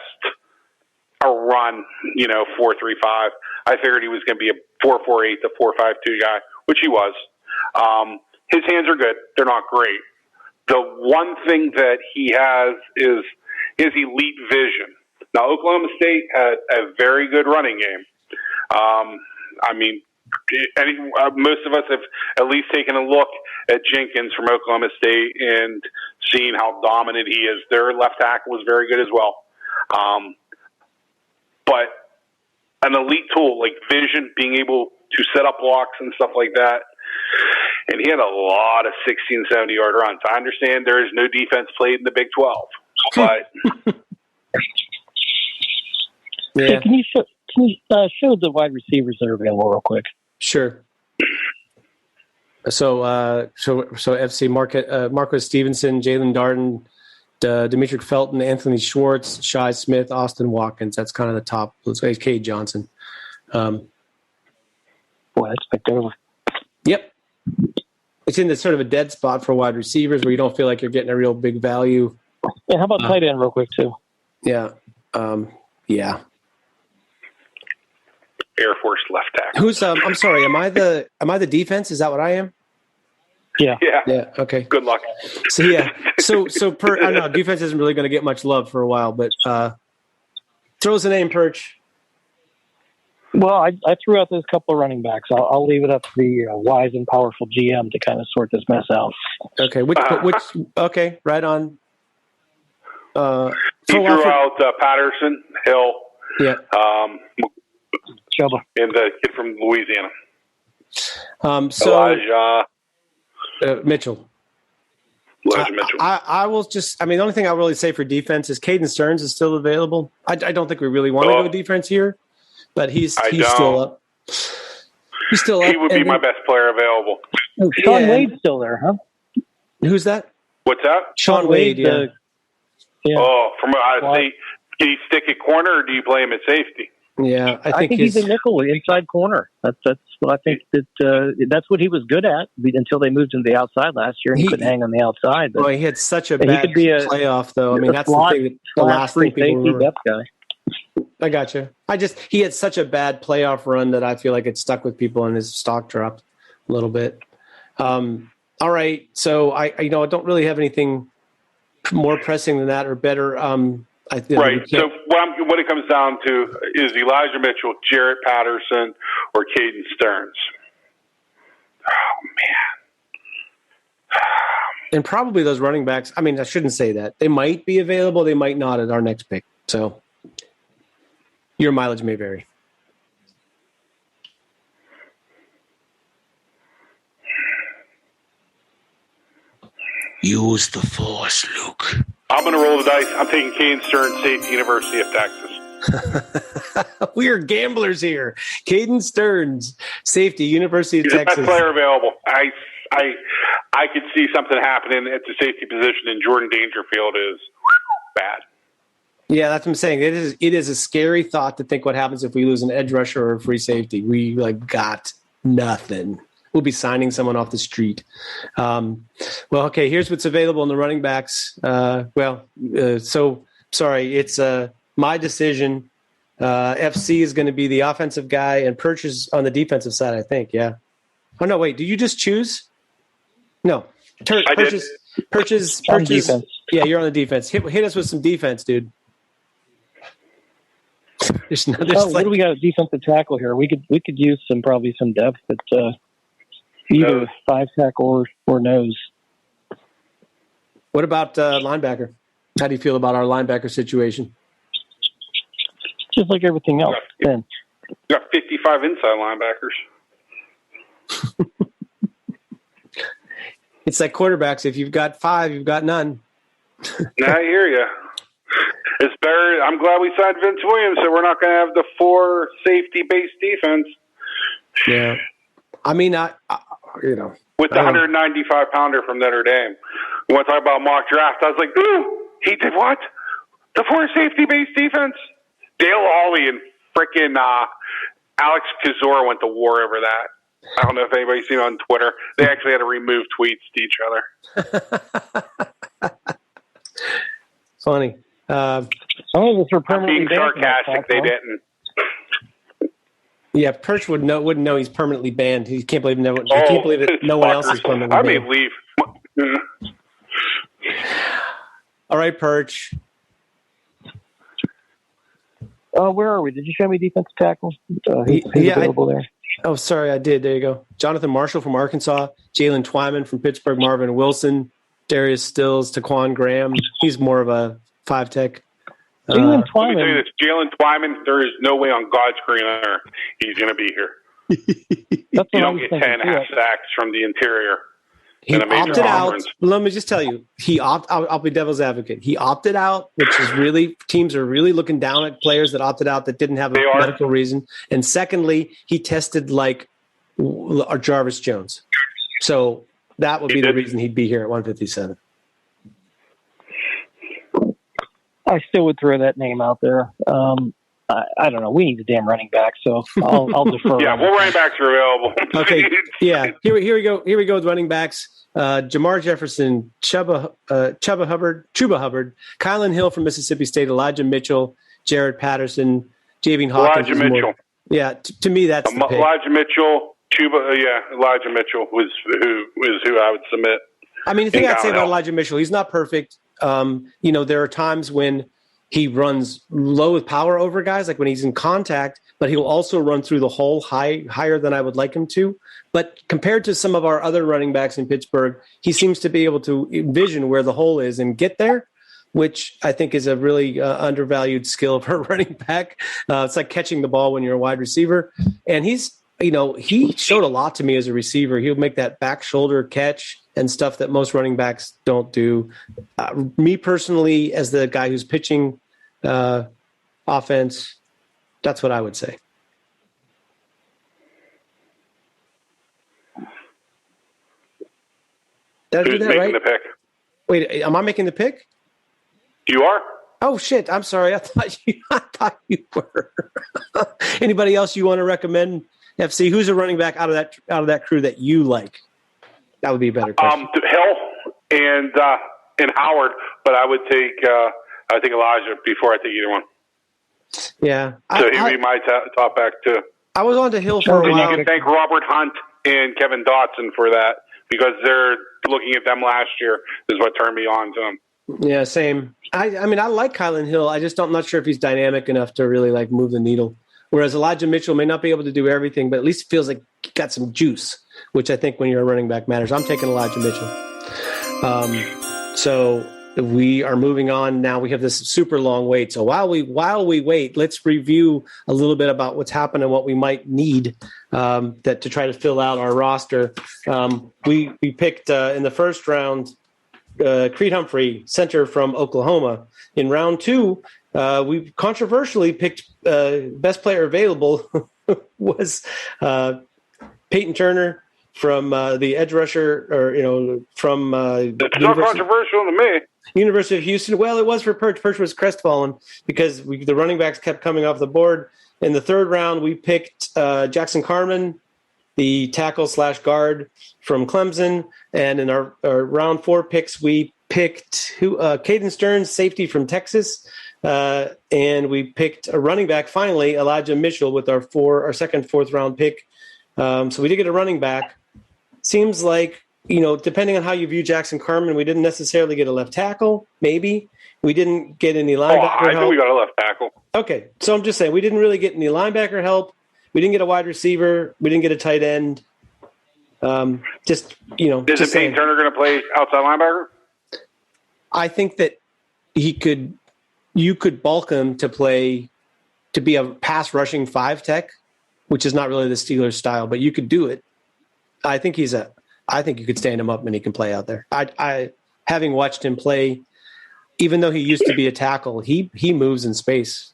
a run, 4.35. I figured he was going to be a 4.48 to 4.52 guy, which he was. His hands are good. They're not great. The one thing that he has is his elite vision. Now, Oklahoma State had a very good running game. Most of us have at least taken a look at Jenkins from Oklahoma State and seen how dominant he is. Their left tackle was very good as well. But an elite tool like vision, being able to set up blocks and stuff like that, and he had a lot of 60 and 70-yard runs. I understand there is no defense played in the Big 12, but yeah. Hey, can you show the wide receivers that are available real quick? Sure. So FC Marco Stevenson, Jalen Darden, Demetric Felton, Anthony Schwartz, Shi Smith, Austin Watkins. That's kind of the top. Let's say Cade Johnson. Boy, that's spectacular. Yep. It's in the sort of a dead spot for wide receivers where you don't feel like you're getting a real big value. Yeah, how about tight end real quick too? Yeah. Yeah. Air Force left tackle. Who's I'm sorry, am I the defense? Is that what I am? Yeah. Okay. Good luck. So yeah. So I don't know, defense isn't really going to get much love for a while, but throw us a name, Perch. Well, I threw out those couple of running backs. I'll leave it up to the wise and powerful GM to kind of sort this mess out. Okay. Which okay, right on. He threw out Patterson, Hill. Yeah. Chuba. And the kid from Louisiana. Elijah Mitchell. Elijah Mitchell. I will just. The only thing I'll really say for defense is Caden Stearns is still available. I don't think we really want to go defense here, but he's still up. He's still up. He would be my best player available. Sean Wade's still there, huh? Who's that? What's that? Sean Wade. Yeah. From can you stick at corner or do you play him at safety? Yeah, I think he's a nickel, inside corner. That's what I think. That's what he was good at until they moved him to the outside last year, and he couldn't hang on the outside. But he had such a bad playoff, though. That's the thing. The last thing people remember. Guy. I got you. He had such a bad playoff run that I feel like it stuck with people, and his stock dropped a little bit. All right, so I don't really have anything more pressing than that or better. Right. So what it comes down to is Elijah Mitchell, Jarrett Patterson, or Caden Stearns. Oh, man. And probably those running backs. I shouldn't say that. They might be available. They might not at our next pick. So, Your mileage may vary. Use the force, Luke. I'm going to roll the dice. I'm taking Caden Stearns, safety, University of Texas. We are gamblers here. Caden Stearns, safety, University of He's Texas. the best player available. I could see something happening at the safety position, and Jordan Dangerfield is bad. Yeah, that's what I'm saying. It is a scary thought to think what happens if we lose an edge rusher or a free safety. We got nothing. We'll be signing someone off the street. Okay, here's what's available in the running backs. So sorry, it's my decision. FC is going to be the offensive guy, and Perch is on the defensive side, I think. Yeah. Oh no, wait. Did you just choose? No. Perch is defense. Yeah, you're on the defense. Hit us with some defense, dude. What do we got? A defensive tackle here. We could use probably some depth at either 5-tackle or nose. What about linebacker? How do you feel about our linebacker situation? Just like everything else. You got 55 inside linebackers. It's like quarterbacks. If you've got 5, you've got none. I hear you. It's better. I'm glad we signed Vince Williams, so we're not going to have the 4 safety-based defense. Yeah. I mean, with the 195-pounder from Notre Dame. We want to talk about mock draft. I was like, ooh, he did what? The 4 safety-based defense? Dale Hawley and frickin' Alex Kazor went to war over that. I don't know if anybody's seen it on Twitter. They actually had to remove tweets to each other. Funny. Some of us are permanently being sarcastic. They didn't. Yeah, Perch wouldn't know he's permanently banned. He can't believe that no one else is permanently I banned. may leave. All right, Perch. Where are we? Did you show me defensive tackle? Who's available there? Oh, sorry, I did. There you go. Jonathan Marshall from Arkansas, Jalen Twyman from Pittsburgh, Marvin Wilson, Darius Stills, Taquan Graham. He's more of a 5-tech. Jalen Twyman. Let me tell you this. Jalen Twyman, there is no way on God's green earth he's going to be here. You don't get 10 half sacks from the interior. He opted out. Let me just tell you, I'll be devil's advocate. He opted out, which is really, teams are really looking down at players that opted out that didn't have a medical reason. And secondly, he tested like Jarvis Jones. So that would be the reason he'd be here at 157. I still would throw that name out there. I don't know. We need a damn running back, so I'll defer. Yeah, what running backs are available? Okay, yeah. Here we go. Here we go with running backs. Jamar Jefferson, Chuba Hubbard, Kylan Hill from Mississippi State, Elijah Mitchell, Jared Patterson, Javian Hawkins. Elijah Mitchell. To me, that's the pick. Elijah Mitchell, Elijah Mitchell was who I would submit. I mean, the thing I'd say about Elijah Mitchell, he's not perfect. There are times when he runs low with power over guys, like when he's in contact, but he'll also run through the hole higher than I would like him to. But compared to some of our other running backs in Pittsburgh, he seems to be able to envision where the hole is and get there, which I think is a really undervalued skill for a running back. It's like catching the ball when you're a wide receiver. And he showed a lot to me as a receiver. He'll make that back shoulder catch and stuff that most running backs don't do. Me personally, as the guy who's pitching offense, that's what I would say. Did I do that right? Who's making the pick? Wait, am I making the pick? You are? Oh shit! I'm sorry. I thought you were. Anybody else you want to recommend? FC, who's a running back out of that crew that you like? That would be a better question. Hill and Howard, but I would take Elijah before I take either one. Yeah, so he'd be my top back too. I was on to Hill for a while. You can thank Robert Hunt and Kevin Dotson for that because they're looking at them last year is what turned me on to them. Yeah, same. I mean, I like Kylan Hill. I'm not sure if he's dynamic enough to really like move the needle. Whereas Elijah Mitchell may not be able to do everything, but at least it feels like he got some juice, which I think when you're a running back matters. I'm taking Elijah Mitchell. So we are moving on now. We have this super long wait. So while we wait, let's review a little bit about what's happened and what we might need to try to fill out our roster. We picked in the first round Creed Humphrey, center from Oklahoma. In round 2, we controversially picked best player available was Peyton Turner from the edge rusher, or from it's not controversial to me. University of Houston. Well, it was for Perch. Perch was crestfallen because the running backs kept coming off the board. In the third round, we picked Jackson Carman, the tackle/guard from Clemson, and in our round 4 picks, we picked Caden Stearns, safety from Texas, and we picked a running back. Finally, Elijah Mitchell with our second, fourth round pick. So we did get a running back. Seems like, depending on how you view Jackson Carman, we didn't necessarily get a left tackle. Maybe we didn't get any linebacker help. I think we got a left tackle. Okay, so I'm just saying we didn't really get any linebacker help. We didn't get a wide receiver. We didn't get a tight end. Is Peyton Turner going to play outside linebacker? I think that you could bulk him to be a pass rushing 5 tech, which is not really the Steelers style, but you could do it. I think you could stand him up and he can play out there. I having watched him play, even though he used to be a tackle, he moves in space.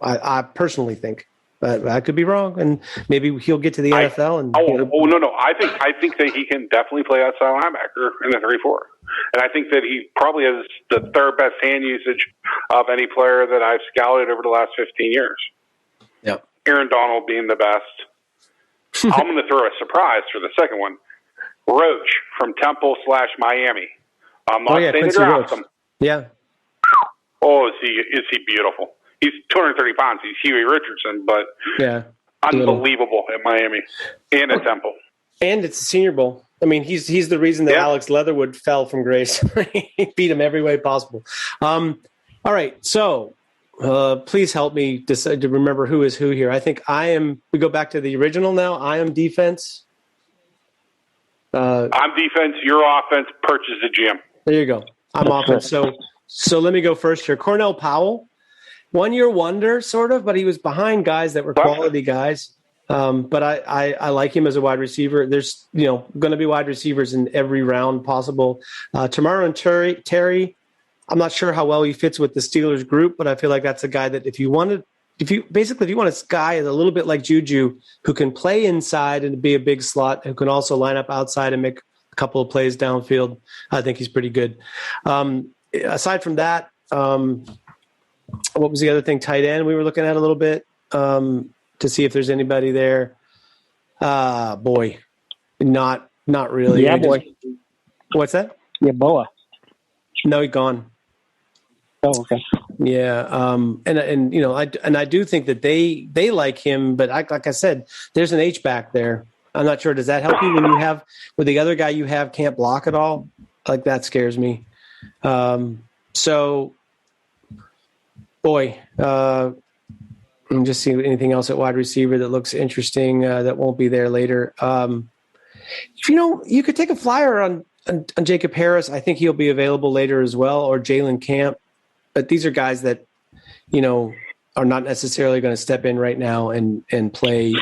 I personally think, but I could be wrong, and maybe he'll get to the NFL. And no, I think that he can definitely play outside linebacker in the 3-4, and I think that he probably has the third best hand usage of any player that I've scouted over the last 15 years. Yep. Aaron Donald being the best. I'm going to throw a surprise for the second one. Roach from Temple/Miami. I'm not saying to draft him. Yeah. Oh, is he beautiful? He's 230 pounds. He's Huey Richardson, but unbelievable at Miami and at Temple. And it's the Senior Bowl. I mean, he's the reason that Alex Leatherwood fell from grace. He beat him every way possible. All right, so please help me decide to remember who is who here. I think we go back to the original now. I am defense. I'm defense. Your offense. Perch is the GM. There you go. I'm offense. So let me go first here. Cornell Powell, 1-year wonder, sort of, but he was behind guys that were quality guys. But I like him as a wide receiver. There's going to be wide receivers in every round possible. Tomorrow and Terry, I'm not sure how well he fits with the Steelers group, but I feel like that's a guy that if you want a guy a little bit like Juju who can play inside and be a big slot, who can also line up outside and make a couple of plays downfield, I think he's pretty good. Aside from that, what was the other thing? Tight end we were looking at a little bit to see if there's anybody there. Boy, not really. Yeah, boy. What's that? Yeah, Boa. No, he's gone. Oh, okay. Yeah, I do think that they like him, but like I said, there's an H back there. I'm not sure. Does that help you when the other guy you have can't block at all? Like that scares me. So, boy, I'm just seeing anything else at wide receiver that looks interesting that won't be there later. You could take a flyer on Jacob Harris. I think he'll be available later as well, or Jalen Camp. But these are guys that, are not necessarily going to step in right now and play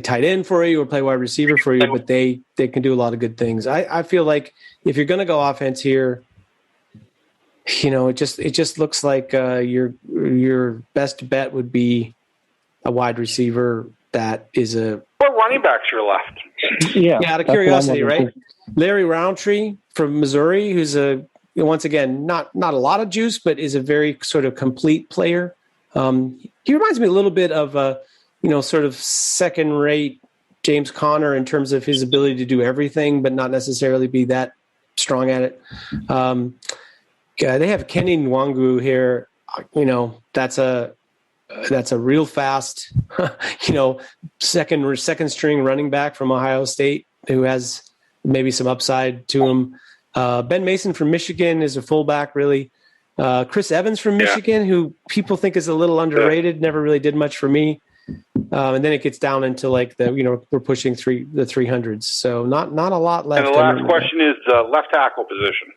tight end for you or play wide receiver for you, but they can do a lot of good things. I feel like if you're going to go offense here, it just looks like your best bet would be a wide receiver that is a. What running backs are left? Yeah, out of curiosity, right? Larry Roundtree from Missouri, who's once again not a lot of juice, but is a very sort of complete player. He reminds me a little bit of sort of second-rate James Conner in terms of his ability to do everything, but not necessarily be that strong at it. They have Kenny Nwangu here. That's a real fast, second string running back from Ohio State who has maybe some upside to him. Ben Mason from Michigan is a fullback, really. Chris Evans from Michigan, who people think is a little underrated, never really did much for me. And then it gets down into like we're pushing the 300s. So not a lot left. And the last question is left tackle position.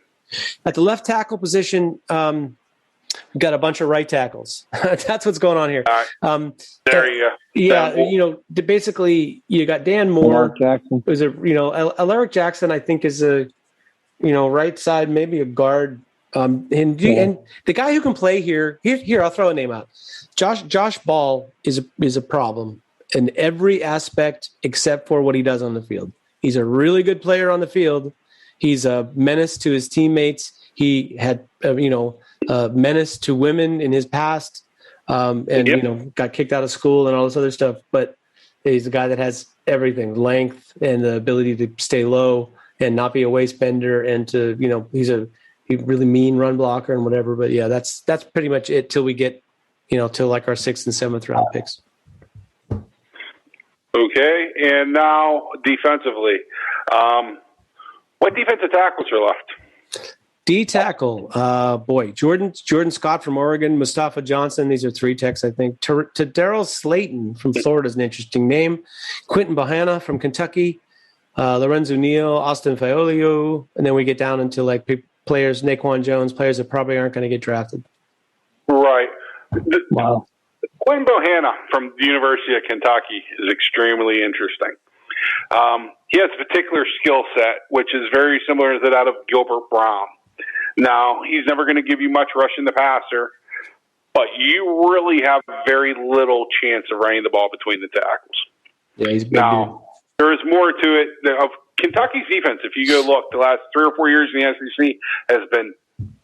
At the left tackle position, we've got a bunch of right tackles. That's what's going on here. There you go. Yeah, basically you got Dan Moore. Jackson. Who's Alaric Jackson, I think, is a right side, maybe a guard. And the guy who can play here, I'll throw a name out. Josh Ball is a problem in every aspect except for what he does on the field. He's a really good player on the field. He's a menace to his teammates. He had menace to women in his past, and got kicked out of school and all this other stuff. But he's a guy that has everything: length and the ability to stay low and not be a waist bender, and to he's a really mean run blocker and whatever. But yeah, that's pretty much it till we get till like our 6th and 7th round picks. Okay, and now defensively, what defensive tackles are left? D tackle, Jordan Scott from Oregon, Mustafa Johnson. These are 3 techs, I think. Daryl Slayton from Florida is an interesting name. Quentin Bohanna from Kentucky, Lorenzo Neal, Austin Faolio, and then we get down into like players, Naquan Jones, players that probably aren't going to get drafted. Right. Wow. Quinn Bohanna from the University of Kentucky is extremely interesting. He has a particular skill set, which is very similar to that of Gilbert Brown. Now, he's never going to give you much rushing the passer, but you really have very little chance of running the ball between the tackles. Yeah, he's big. Now, there is more to it. Of Kentucky's defense, if you go look, the last 3 or 4 years in the SEC has been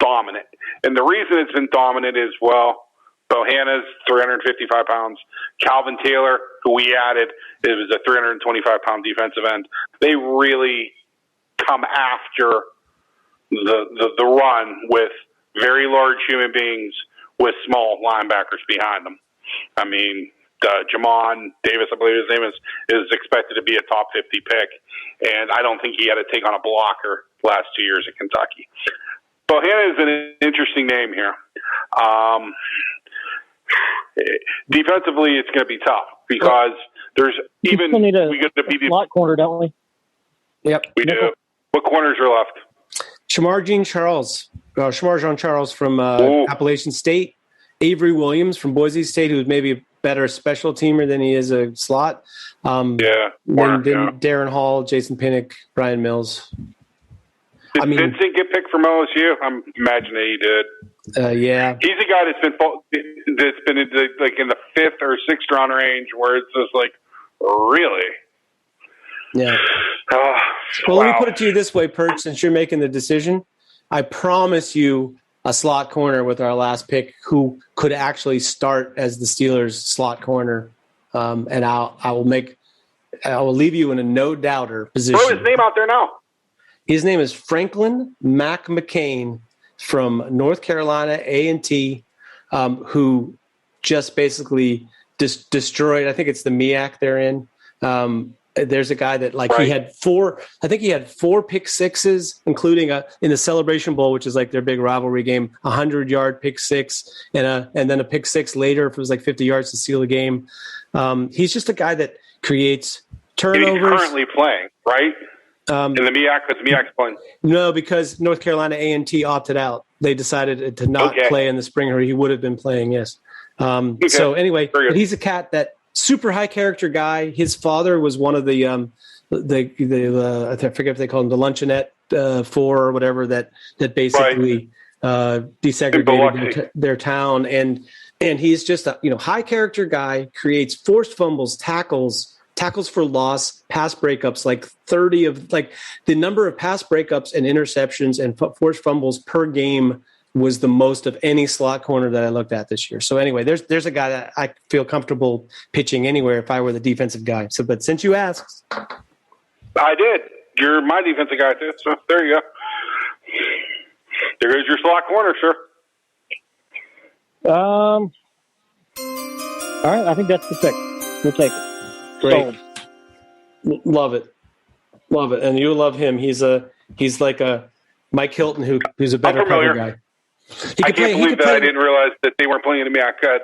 dominant. And the reason it's been dominant is, Bohanna's 355 pounds. Calvin Taylor, who we added, it was a 325-pound defensive end. They really come after the run with very large human beings with small linebackers behind them. I mean, Jamon Davis, I believe his name is expected to be a top 50 pick, and I don't think he had to take on a blocker the last 2 years at Kentucky. Bohanna is an interesting name here. Defensively, it's going to be tough because there's we got to be the slot corner, don't we? Yep, we do. What corners are left? Shamar Jean Charles from Appalachian State, Avery Williams from Boise State, who's maybe a better special teamer than he is a slot. Then Darren Hall, Jason Pinnock, Brian Mills. Did Vincent get picked from OSU? I'm imagining he did. Yeah, he's a guy that's been in the 5th or 6th round range, where it's just like, really. Yeah. Well, let me put it to you this way, Perch, since you're making the decision. I promise you a slot corner with our last pick who could actually start as the Steelers slot corner, and I will leave you in a no doubter position. Throw his name out there now. His name is Franklin Mack McCain from North Carolina A&T, who just basically destroyed. I think it's the MEAC they're in. There's a guy that he had 4. I think he had 4 pick sixes, including in the Celebration Bowl, which is like their big rivalry game, 100-yard pick six, and then a pick six later if it was like 50 yards to seal the game. He's just a guy that creates turnovers. He's currently playing, right? In the MEAC, because MEAC's playing. No, because North Carolina A&T opted out. They decided to not play in the spring, or he would have been playing. Yes. So anyway, but he's a cat that super high character guy. His father was one of the I forget if they call him the Luncheonette 4 or whatever that basically desegregated their town, and he's just a high character guy. Creates forced fumbles, tackles for loss, pass breakups, like 30 of the number of pass breakups and interceptions and forced fumbles per game was the most of any slot corner that I looked at this year. So anyway, there's a guy that I feel comfortable pitching anywhere if I were the defensive guy. So, but since you asked, I did. You're my defensive guy too. So there you go. There goes your slot corner, sir. All right, I think that's the pick. We'll take it. Great. Love it. And you'll love him. He's like a Mike Hilton who's a better cover guy. I can't believe that I didn't realize that they weren't playing in the MEAC.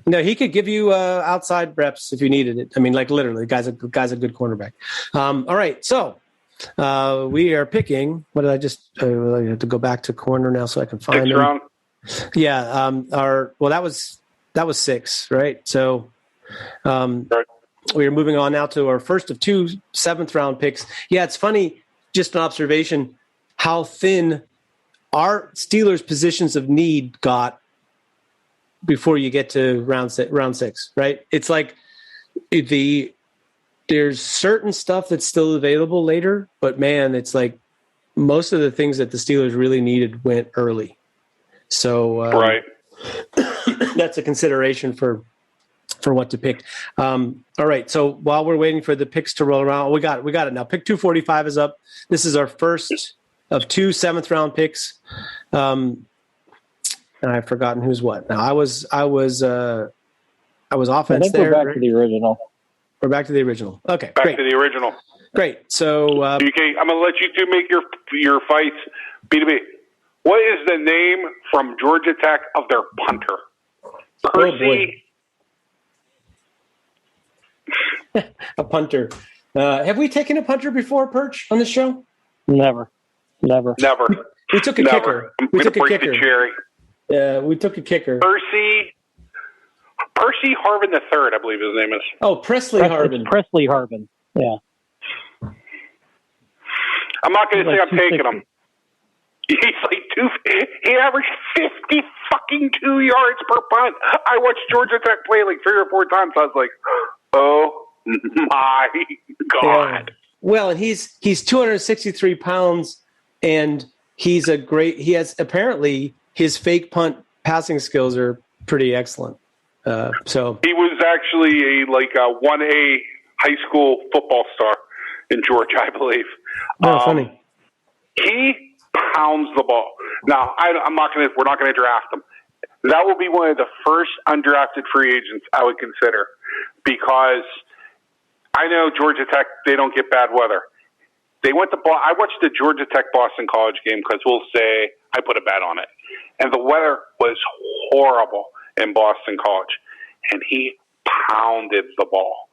No, he could give you outside reps if you needed it. I mean, like literally, the guy's a good cornerback. All right, so we are picking. What did I just? I have to go back to corner now so I can find them. Round. Yeah. That was 6, right? So, Right. we are moving on now to our first of 2 7th-round picks. Yeah, it's funny. Just an observation how thin our Steelers' positions of need got before you get to round 6, right? It's like there's certain stuff that's still available later, but man, it's like most of the things that the Steelers really needed went early. So Right. that's a consideration for what to pick. All right. So while we're waiting for the picks to roll around, we got it now. Pick 245 is up. This is our first of 2 7th-round picks. And I've forgotten who's what. Now I was offense I think there. we're back to the original. We're back to the original. Okay. Back great. to the original. Great. So Okay, I'm going to let you two make your fights B2B. What is the name from Georgia Tech of their punter? Percy. a punter. Have we taken a punter before, Perch, on the show? Never. Never. We took a Never. kicker. I'm We going to took a break kicker. the cherry. We took a kicker. Percy Harvin III, I believe his name is. Oh, Presley Harvin. Presley Harvin. Yeah. I'm not going to say Like I'm taking him. He's like he averaged 50 fucking 2 yards per punt. I watched Georgia Tech play like 3 or 4 times. I was like, oh my God. Yeah. Well, and he's 263 pounds, and he has apparently his fake punt passing skills are pretty excellent. So he was actually a 1A high school football star in Georgia, I believe. oh, funny. He pounds the ball. Now, we're not going to draft him. That will be one of the first undrafted free agents I would consider, because I know Georgia Tech, they don't get bad weather. They went to I watched the Georgia Tech Boston College game because we'll say I put a bet on it. And the weather was horrible in Boston College. And he pounded the ball.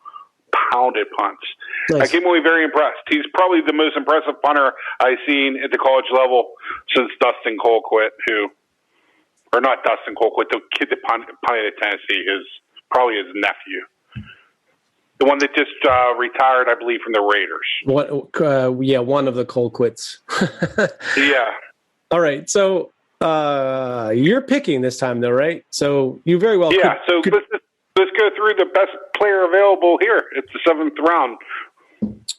Pounded punts. Nice. I came away very impressed. He's probably the most impressive punter I've seen at the college level since Dustin Colquitt, or not Dustin Colquitt, the kid that punted at Tennessee, probably his nephew. The one that just retired, I believe, from the Raiders. One of the Colquitts. Yeah. All right. So you're picking this time, though, right? So you very well. Yeah. Let's go through the best player available here. It's the 7th round.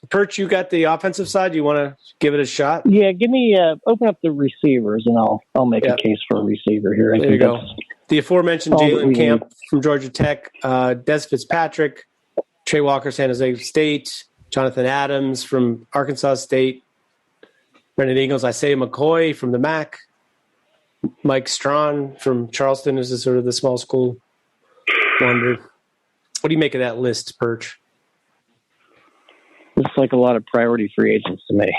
Perch, you got the offensive side. You want to give it a shot? Yeah, give me open up the receivers, and I'll make a case for a receiver here. There you go. The aforementioned Jalen Camp need. from Georgia Tech, Dez Fitzpatrick, Trey Walker, San Jose State, Jonathan Adams from Arkansas State, Brendan Eagles, Isaiah McCoy from the MAC, Mike Strawn from Charleston is sort of the small school wonder. What do you make of that list, Perch? Looks like a lot of priority free agents to me.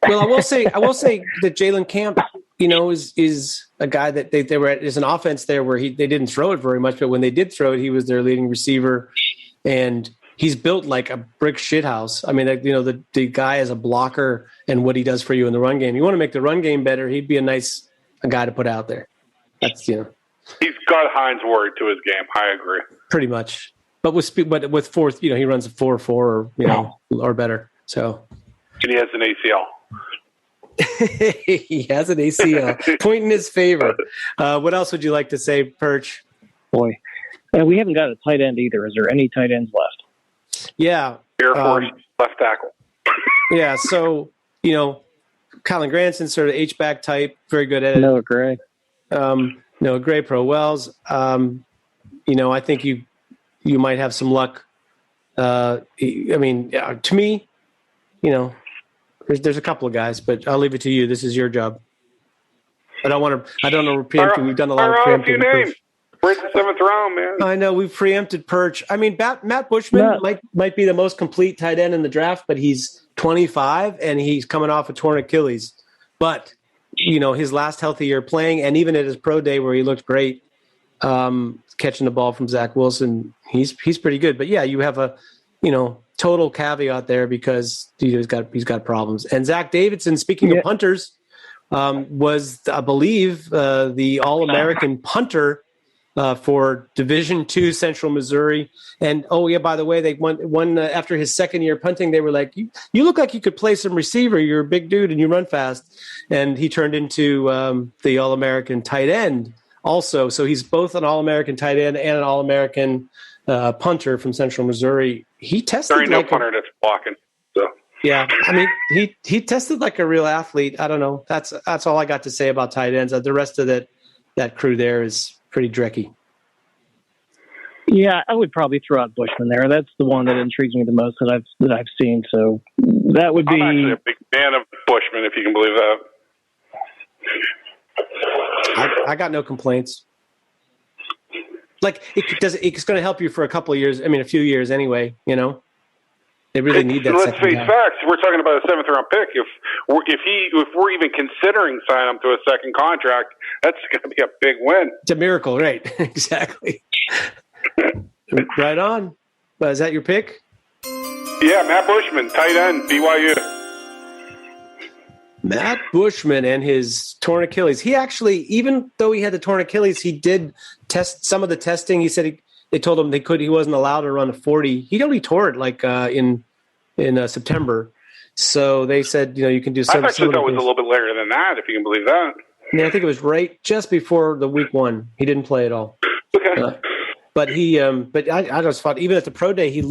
Well, I will say that Jalen Camp, is a guy that they were at. There's an offense there where they didn't throw it very much, but when they did throw it, he was their leading receiver, and he's built like a brick shithouse. I mean, the guy as a blocker and what he does for you in the run game. You want to make the run game better, he'd be a guy to put out there. That's He's got Hines Ward to his game. I agree. Pretty much, but with fourth, he runs a 4.4 or better. So, and he has an ACL. He has an ACL. Point in his favor. What else would you like to say, Perch? Boy, we haven't got a tight end either. Is there any tight ends left? Yeah, Air Force left tackle. Yeah, so Colin Granson's sort of H-back type, very good at it. Noah Gray. Noah Gray, Pro Wells. I think you might have some luck. To me, there's a couple of guys, but I'll leave it to you. This is your job. I don't know preempting. We've done a lot of preempting. We're in the 7th round, man. I know we've preempted Perch. I mean, Matt Bushman might be the most complete tight end in the draft, but he's 25 and he's coming off a torn Achilles. But his last healthy year playing, and even at his pro day where he looked great, catching the ball from Zach Wilson, he's pretty good. But yeah, you have total caveat there because he's got problems. And Zach Davidson, speaking of punters, was, I believe, the All-American punter for Division II Central Missouri. And, by the way, they won after his second year punting, they were like, you look like you could play some receiver. You're a big dude and you run fast. And he turned into the All-American tight end also. So he's both an All-American tight end and an All-American punter from Central Missouri. He tested there ain't no punter that's blocking. So yeah, I mean, he tested like a real athlete. I don't know. That's all I got to say about tight ends. The rest of that crew there is pretty drecky. Yeah, I would probably throw out Bushman there. That's the one that intrigues me the most that I've seen. So that would be. I'm actually a big fan of Bushman, if you can believe that. I got no complaints. Like it's going to help you for a couple of years. I mean, a few years anyway. They really need that. Let's face facts. We're talking about a 7th round pick. If we're even considering signing him to a second contract, that's going to be a big win. It's a miracle, right? Exactly. Right on. Is that your pick? Yeah, Matt Bushman, tight end, BYU. Matt Bushman and his torn Achilles. He actually, even though he had the torn Achilles, he did test some of the testing. He said they told him he wasn't allowed to run a 40. He only tore it like in September. So they said, you can do some. I actually thought it was a little bit later than that, if you can believe that. Yeah, I think it was right just before the week 1. He didn't play at all. Okay. But I just thought even at the pro day, he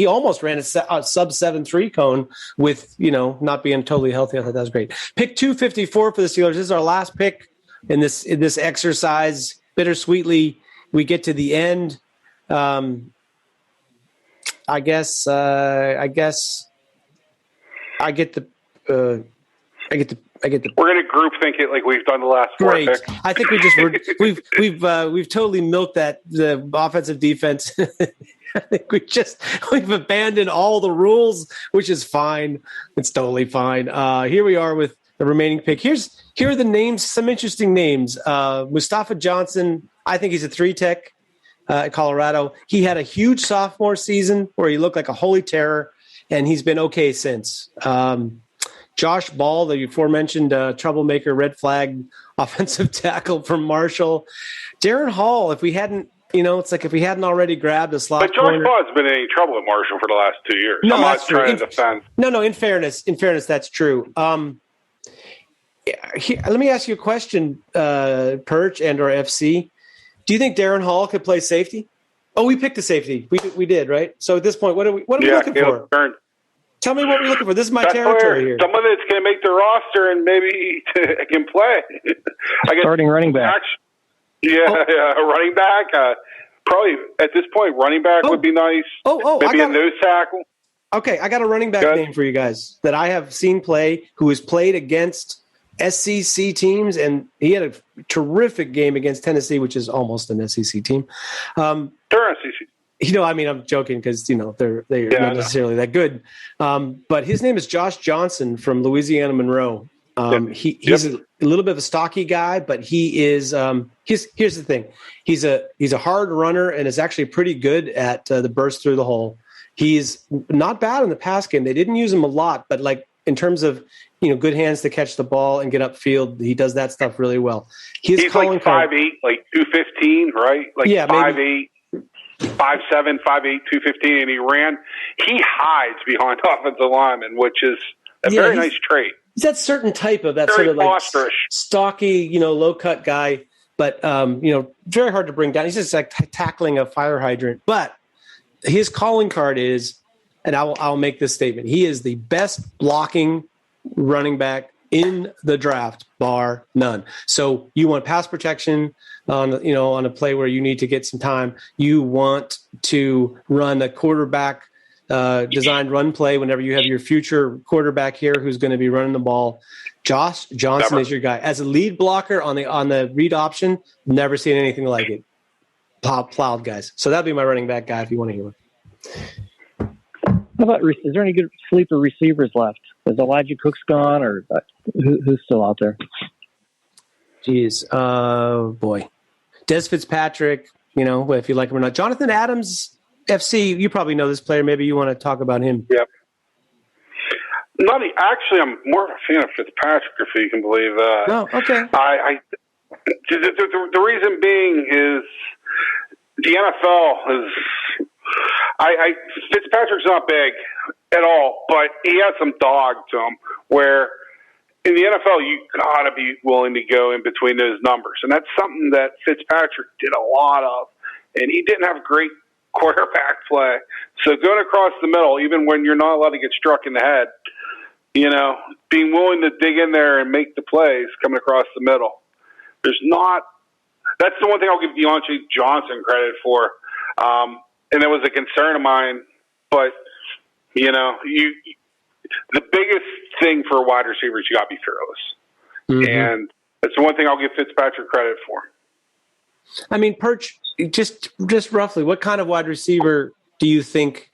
almost ran a sub 7.3 cone with, not being totally healthy. I thought that was great. Pick 254 for the Steelers. This is our last pick in this exercise. Bittersweetly, we get to the end. I guess I get the. We're going to group think it like we've done the last 4 picks. I think we've totally milked the offensive defense. I think we've abandoned all the rules, which is fine. It's totally fine. Here we are with the remaining pick. Here are the names. Some interesting names. Mustafa Johnson. I think he's a 3-tech at Colorado. He had a huge sophomore season where he looked like a holy terror, and he's been okay since. Josh Ball, the aforementioned troublemaker, red flag offensive tackle from Marshall. Darren Hall, if we hadn't, it's like if we hadn't already grabbed a slot. But Josh Ball has been in any trouble at Marshall for the last 2 years. No, I'm that's not true. trying to defend. No. In fairness, that's true. Let me ask you a question, Perch and or FC. Do you think Darren Hall could play safety? Oh, we picked a safety. We did, right? So at this point, what are we looking for? Burns. Tell me what we're looking for. This is my territory here. Someone that's going to make the roster and maybe can play. I guess starting running back. Running back. Probably at this point, running back would be nice. Maybe a nose tackle. Okay, I got a running back name for you guys that I have seen play, who has played against SEC teams, and he had a terrific game against Tennessee, which is almost an SEC team. They're SEC. I'm joking because, they're not necessarily that good. But his name is Josh Johnson from Louisiana Monroe. He's a little bit of a stocky guy, but he is here's the thing. He's a hard runner and is actually pretty good at the burst through the hole. He's not bad in the pass game. They didn't use him a lot, but like in terms of, good hands to catch the ball and get upfield, he does that stuff really well. He's like 5'8", like 215, right? Like 5'8". 5'7", 5'8", 215, and he hides behind offensive linemen, which is a very nice trait. He's that certain type of that very sort of like stocky, low cut guy, but very hard to bring down. He's just like tackling a fire hydrant. But his calling card is, and I'll make this statement: he is the best blocking running back in the draft, bar none. So you want pass protection on a play where you need to get some time. You want to run a quarterback designed run play whenever you have your future quarterback here who's going to be running the ball. Josh Johnson is your guy. As a lead blocker on the read option, never seen anything like it. Plowed guys. So that'd be my running back guy if you want to hear one. How about, is there any good sleeper receivers left? Is Elijah Cooks gone, or who's still out there? Jeez. Boy. Dez Fitzpatrick, if you like him or not. Jonathan Adams FC, you probably know this player. Maybe you want to talk about him. Yep. Actually, I'm more of a fan of Fitzpatrick, if you can believe that. No, okay. The reason being is the NFL is. Fitzpatrick's not big at all, but he has some dog to him. Where in the NFL, you gotta be willing to go in between those numbers, and that's something that Fitzpatrick did a lot of. And he didn't have great quarterback play, so going across the middle, even when you're not allowed to get struck in the head. Being willing to dig in there and make the plays coming across the middle. That's the one thing I'll give Deontay Johnson credit for. And it was a concern of mine. But, the biggest thing for a wide receiver is you got to be fearless. Mm-hmm. And that's the one thing I'll give Fitzpatrick credit for. I mean, Perch, just roughly, what kind of wide receiver do you think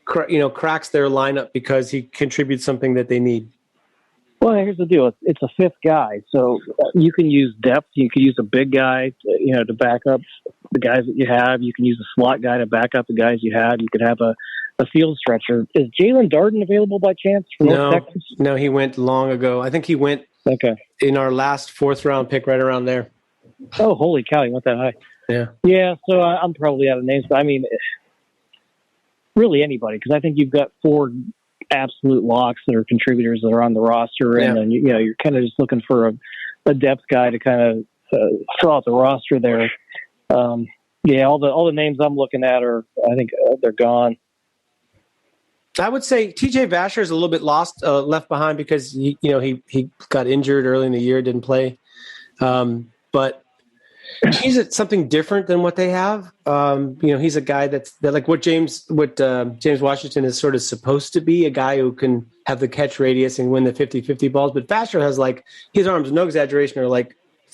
cracks their lineup because he contributes something that they need? Well, here's the deal. It's a fifth guy. So you can use depth. You can use a big guy, to back up the guys that you have. You can use a slot guy to back up the guys you have. You could have a field stretcher. Is Jalen Darden available by chance for North Texas? No, he went long ago. I think he went in our last fourth-round pick right around there. Oh, holy cow, he went that high. Yeah. Yeah, so I'm probably out of names. But, I mean, really anybody, because I think you've got 4 absolute locks that are contributors that are on the roster, and then you're kind of just looking for a depth guy to kind of fill out the roster there. All the names I'm looking at I think they're gone. I would say TJ Vasher is a little bit left behind because he got injured early in the year, didn't play, but. He's something different than what they have. He's a guy that like what James Washington is sort of supposed to be, a guy who can have the catch radius and win the 50-50 balls. But Vasher has his arms, no exaggeration, are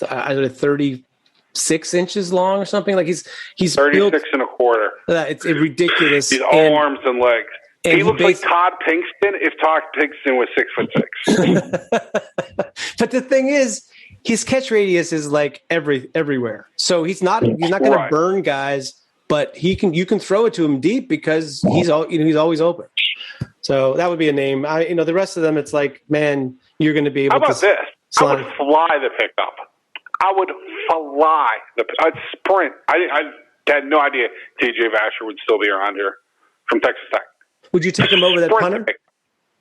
either 36 inches long or something. Like he's 36 and a quarter. It's ridiculous. He's all arms and legs. He looks like Todd Pinkston if Todd Pinkston was 6'6". But the thing is, his catch radius is everywhere. So he's not going to burn guys, but you can throw it to him deep because he's always open. So that would be a name. The rest of them, it's man, you're going to be able to. How about this? I would fly the pickup. I'd sprint. I had no idea TJ Vasher would still be around here from Texas Tech. Would you take him over that punter?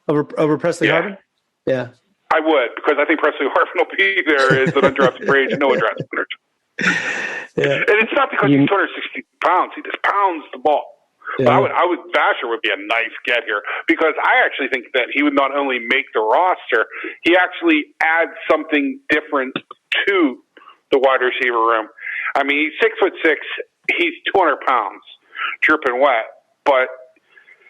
Over Presley Harvin? Yeah. I would, because I think Presley Harvin will be there as an undrafted free agent, no undrafted winner. Yeah. And it's not because he's 260 pounds. He just pounds the ball. Yeah. But Vasher would be a nice get here, because I actually think that he would not only make the roster, he actually adds something different to the wide receiver room. I mean, he's 6'6", he's 200 pounds, dripping wet, but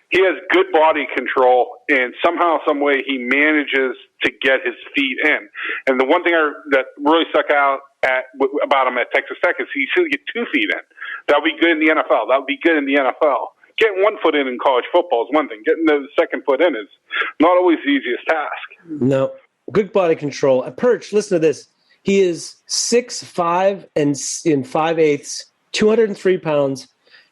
he has good body control, and somehow, some way, he manages to get his feet in. And the one thing that really stuck out about him at Texas Tech is he seems to get 2 feet in. That would be good in the NFL. That would be good in the NFL. Getting 1 foot in college football is one thing. Getting the second foot in is not always the easiest task. No. Good body control. Perch, listen to this. He is 6'5" and in 5/8, 203 pounds.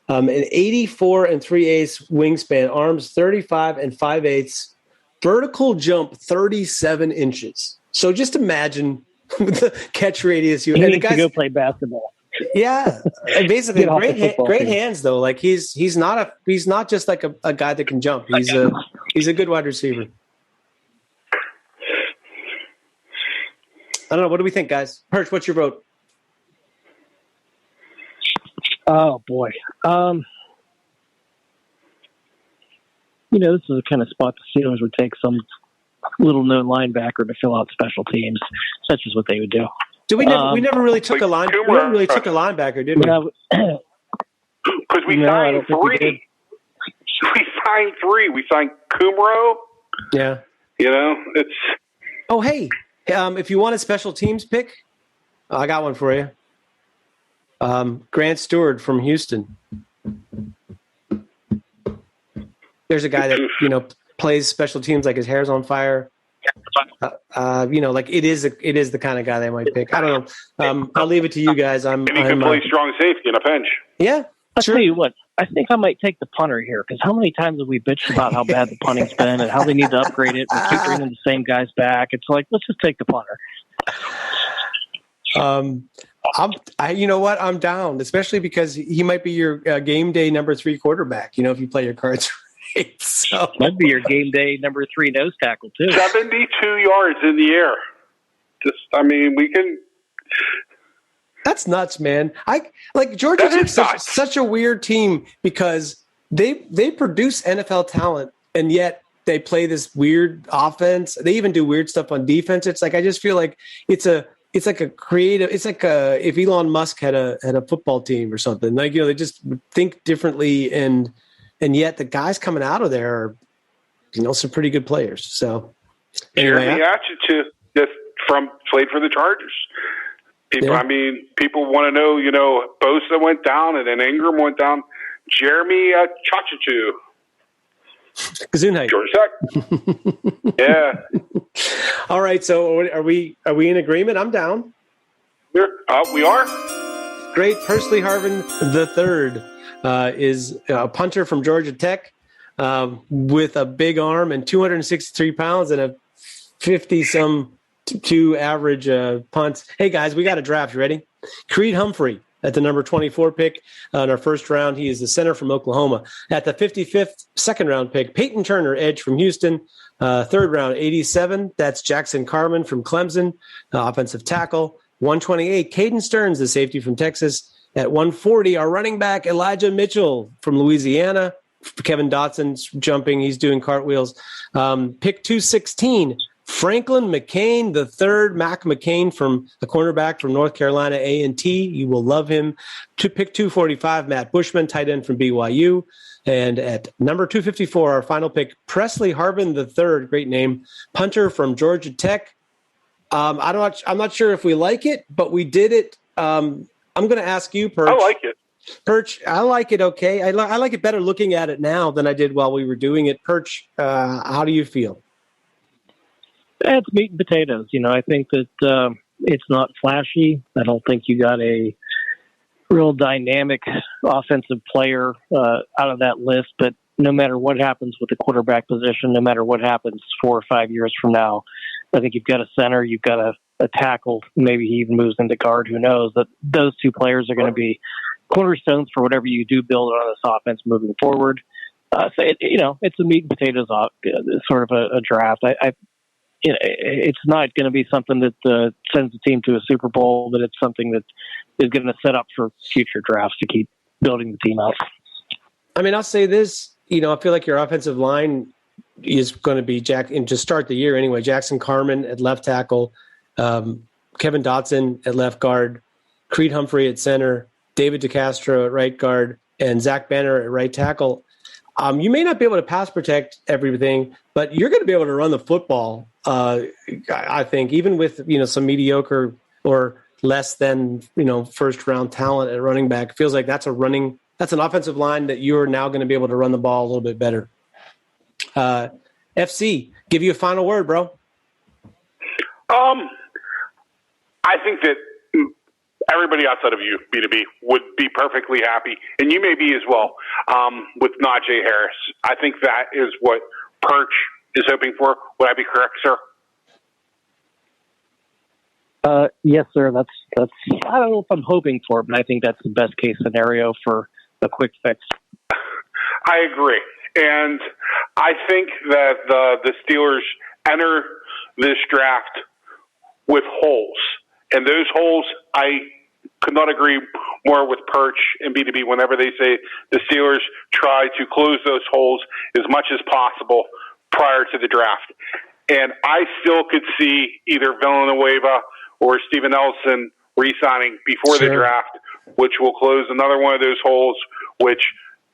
An 84 3/8 wingspan, arms 35 and 5/8, vertical jump 37 inches. So just imagine the catch radius you. He needs to go play basketball. Yeah, and basically great hands though. Like he's not just like a guy that can jump. He's a good wide receiver. I don't know. What do we think, guys? Perch, what's your vote? Oh, boy. This is the kind of spot the Steelers would take some little-known linebacker to fill out special teams. Such as what they would do. We never really took a linebacker. We never really took a linebacker, did we? Because we signed 3. We signed 3. We signed Kumro. Yeah. It's. Oh, hey. If you want a special teams pick, I got one for you. Grant Steward from Houston. There's a guy that plays special teams, like his hair's on fire. It is the kind of guy they might pick. I don't know. I'll leave it to you guys. And he can play strong safety in a pinch. Yeah, I'll tell you what. I think I might take the punter here, because how many times have we bitched about how bad the punting's been and how they need to upgrade it? We keep bringing the same guys back. It's like, let's just take the punter. You know what? I'm down, especially because he might be your game day number 3 quarterback. If you play your cards right. So might be your game day number 3 nose tackle too. 72 yards in the air. We can. That's nuts, man. Georgia's such a weird team because they produce NFL talent, and yet they play this weird offense. They even do weird stuff on defense. It's like I just feel like it's like a creative. It's like if Elon Musk had a football team or something. They just think differently, and yet the guys coming out of there are some pretty good players. So anyway, Jeremy Atchison just played for the Chargers. People want to know, Bosa went down and then Ingram went down. Jeremy Chachichu. Gesundheit. George Tech. Yeah. All right. So are we in agreement? I'm down. We are. Great. Persley Harvin III is a punter from Georgia Tech with a big arm and 263 pounds and a 50-some two average punts. Hey, guys, we got a draft. You ready? Creed Humphrey at the number 24 pick in our first round. He is the center from Oklahoma. At the 55th second-round pick, Peyton Turner, edge from Houston. Third round, 87. That's Jackson Carman from Clemson, offensive tackle. 128, Caden Stearns, the safety from Texas. At 140, our running back, Elijah Mitchell from Louisiana. Kevin Dotson's jumping. He's doing cartwheels. Pick 216, Franklin McCain, the third, Mac McCain from the cornerback from North Carolina A&T. You will love him. Pick 245, Matt Bushman, tight end from BYU. And at number 254, our final pick, Presley Harvin III, great name, punter from Georgia Tech. I'm not sure if we like it, but we did it. I'm going to ask you, Perch. I like it. Perch, I like it okay. I like it better looking at it now than I did while we were doing it. Perch, how do you feel? It's meat and potatoes. I think that it's not flashy. I don't think you got a real dynamic offensive player out of that list. But no matter what happens with the quarterback position, no matter what happens 4 or 5 years from now, I think you've got a center, you've got a tackle, maybe he even moves into guard, who knows, that those two players are going to be cornerstones for whatever you do build on this offense moving forward. So, it's a meat and potatoes sort of a draft. It's not going to be something that sends the team to a Super Bowl, but it's something that is going to set up for future drafts to keep building the team out. I'll say this, I feel like your offensive line is going to be and to start the year anyway, Jackson Carman at left tackle, Kevin Dotson at left guard, Creed Humphrey at center, David DeCastro at right guard, and Zach Banner at right tackle. You may not be able to pass protect everything, but you're going to be able to run the football. I think even with, some mediocre or less than, first round talent at running back, it feels like that's an offensive line that you're now going to be able to run the ball a little bit better. FC, give you a final word, bro. I think that everybody outside of you, B2B, would be perfectly happy, and you may be as well, with Najee Harris. I think that is what Perch is hoping for. Would I be correct, sir? Yes, sir. That's. I don't know if I'm hoping for it, but I think that's the best case scenario for a quick fix. I agree, and I think that the Steelers enter this draft with holes, and those holes, I could not agree more with Perch and B2B whenever they say the Steelers try to close those holes as much as possible prior to the draft. And I still could see either Villanueva or Steven Nelson re-signing before the draft, which will close another one of those holes, which,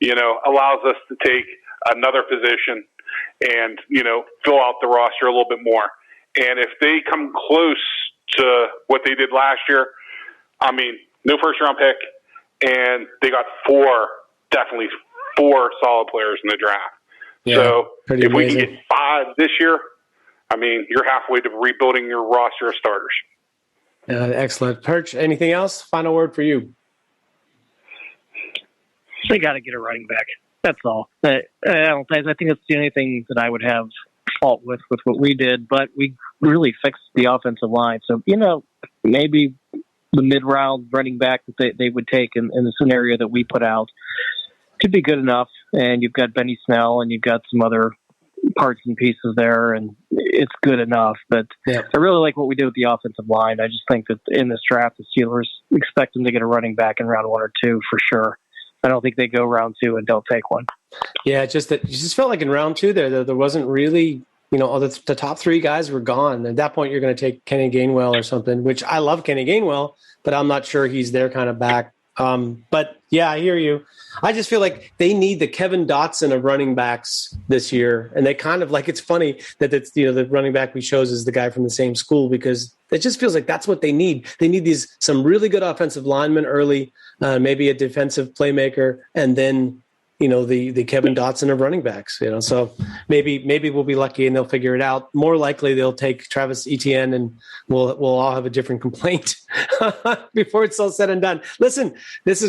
allows us to take another position and, fill out the roster a little bit more. And if they come close to what they did last year, no first-round pick, and they got definitely four solid players in the draft. Yeah, so if we can amazing. get 5 this year, you're halfway to rebuilding your roster of starters. Excellent. Perch, anything else? Final word for you. They got to get a running back. That's all. I think that's the only thing that I would have fault with what we did, but we really fixed the offensive line. So, maybe the mid-round running back that they would take in the scenario that we put out could be good enough. And you've got Benny Snell and you've got some other parts and pieces there, and it's good enough. But I really like what we did with the offensive line. I just think that in this draft, the Steelers expect them to get a running back in round 1 or 2 for sure. I don't think they go round 2 and don't take one. Yeah, just that you just felt like in round 2 there wasn't really, the top 3 guys were gone. At that point, you're going to take Kenny Gainwell or something, which I love Kenny Gainwell, but I'm not sure he's their kind of back. But yeah, I hear you. I just feel like they need the Kevin Dotson of running backs this year. And they kind of it's funny that it's, the running back we chose is the guy from the same school, because it just feels like that's what they need. They need some really good offensive linemen early, maybe a defensive playmaker, and then, the Kevin Dotson of running backs, so maybe we'll be lucky and they'll figure it out. More likely they'll take Travis Etienne and we'll all have a different complaint before it's all said and done. Listen,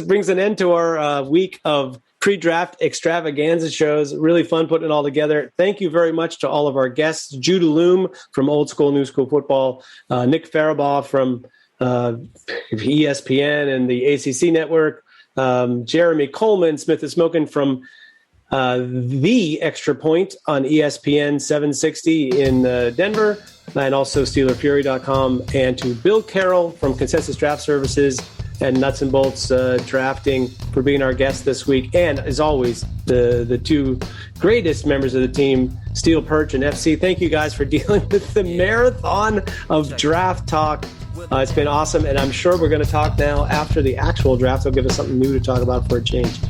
brings an end to our week of pre-draft extravaganza shows. Really fun putting it all together. Thank you very much to all of our guests. Judah Loom from Old School, New School Football, Nick Farabaugh from ESPN and the ACC Network, Jeremy Coleman, Smith is Smoking from The Extra Point on ESPN 760 in Denver, and also SteelerFury.com, and to Bill Carroll from Consensus Draft Services and Nuts and Bolts Drafting for being our guest this week. And as always, the 2 greatest members of the team, SteelPerch and FC. Thank you guys for dealing with the marathon of draft talk. It's been awesome, and I'm sure we're going to talk now after the actual draft. They'll give us something new to talk about for a change.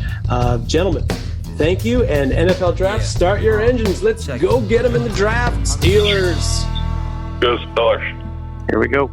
Gentlemen, thank you, and NFL Draft, start your engines. Let's go get them in the draft, Steelers. Go Steelers. Here we go.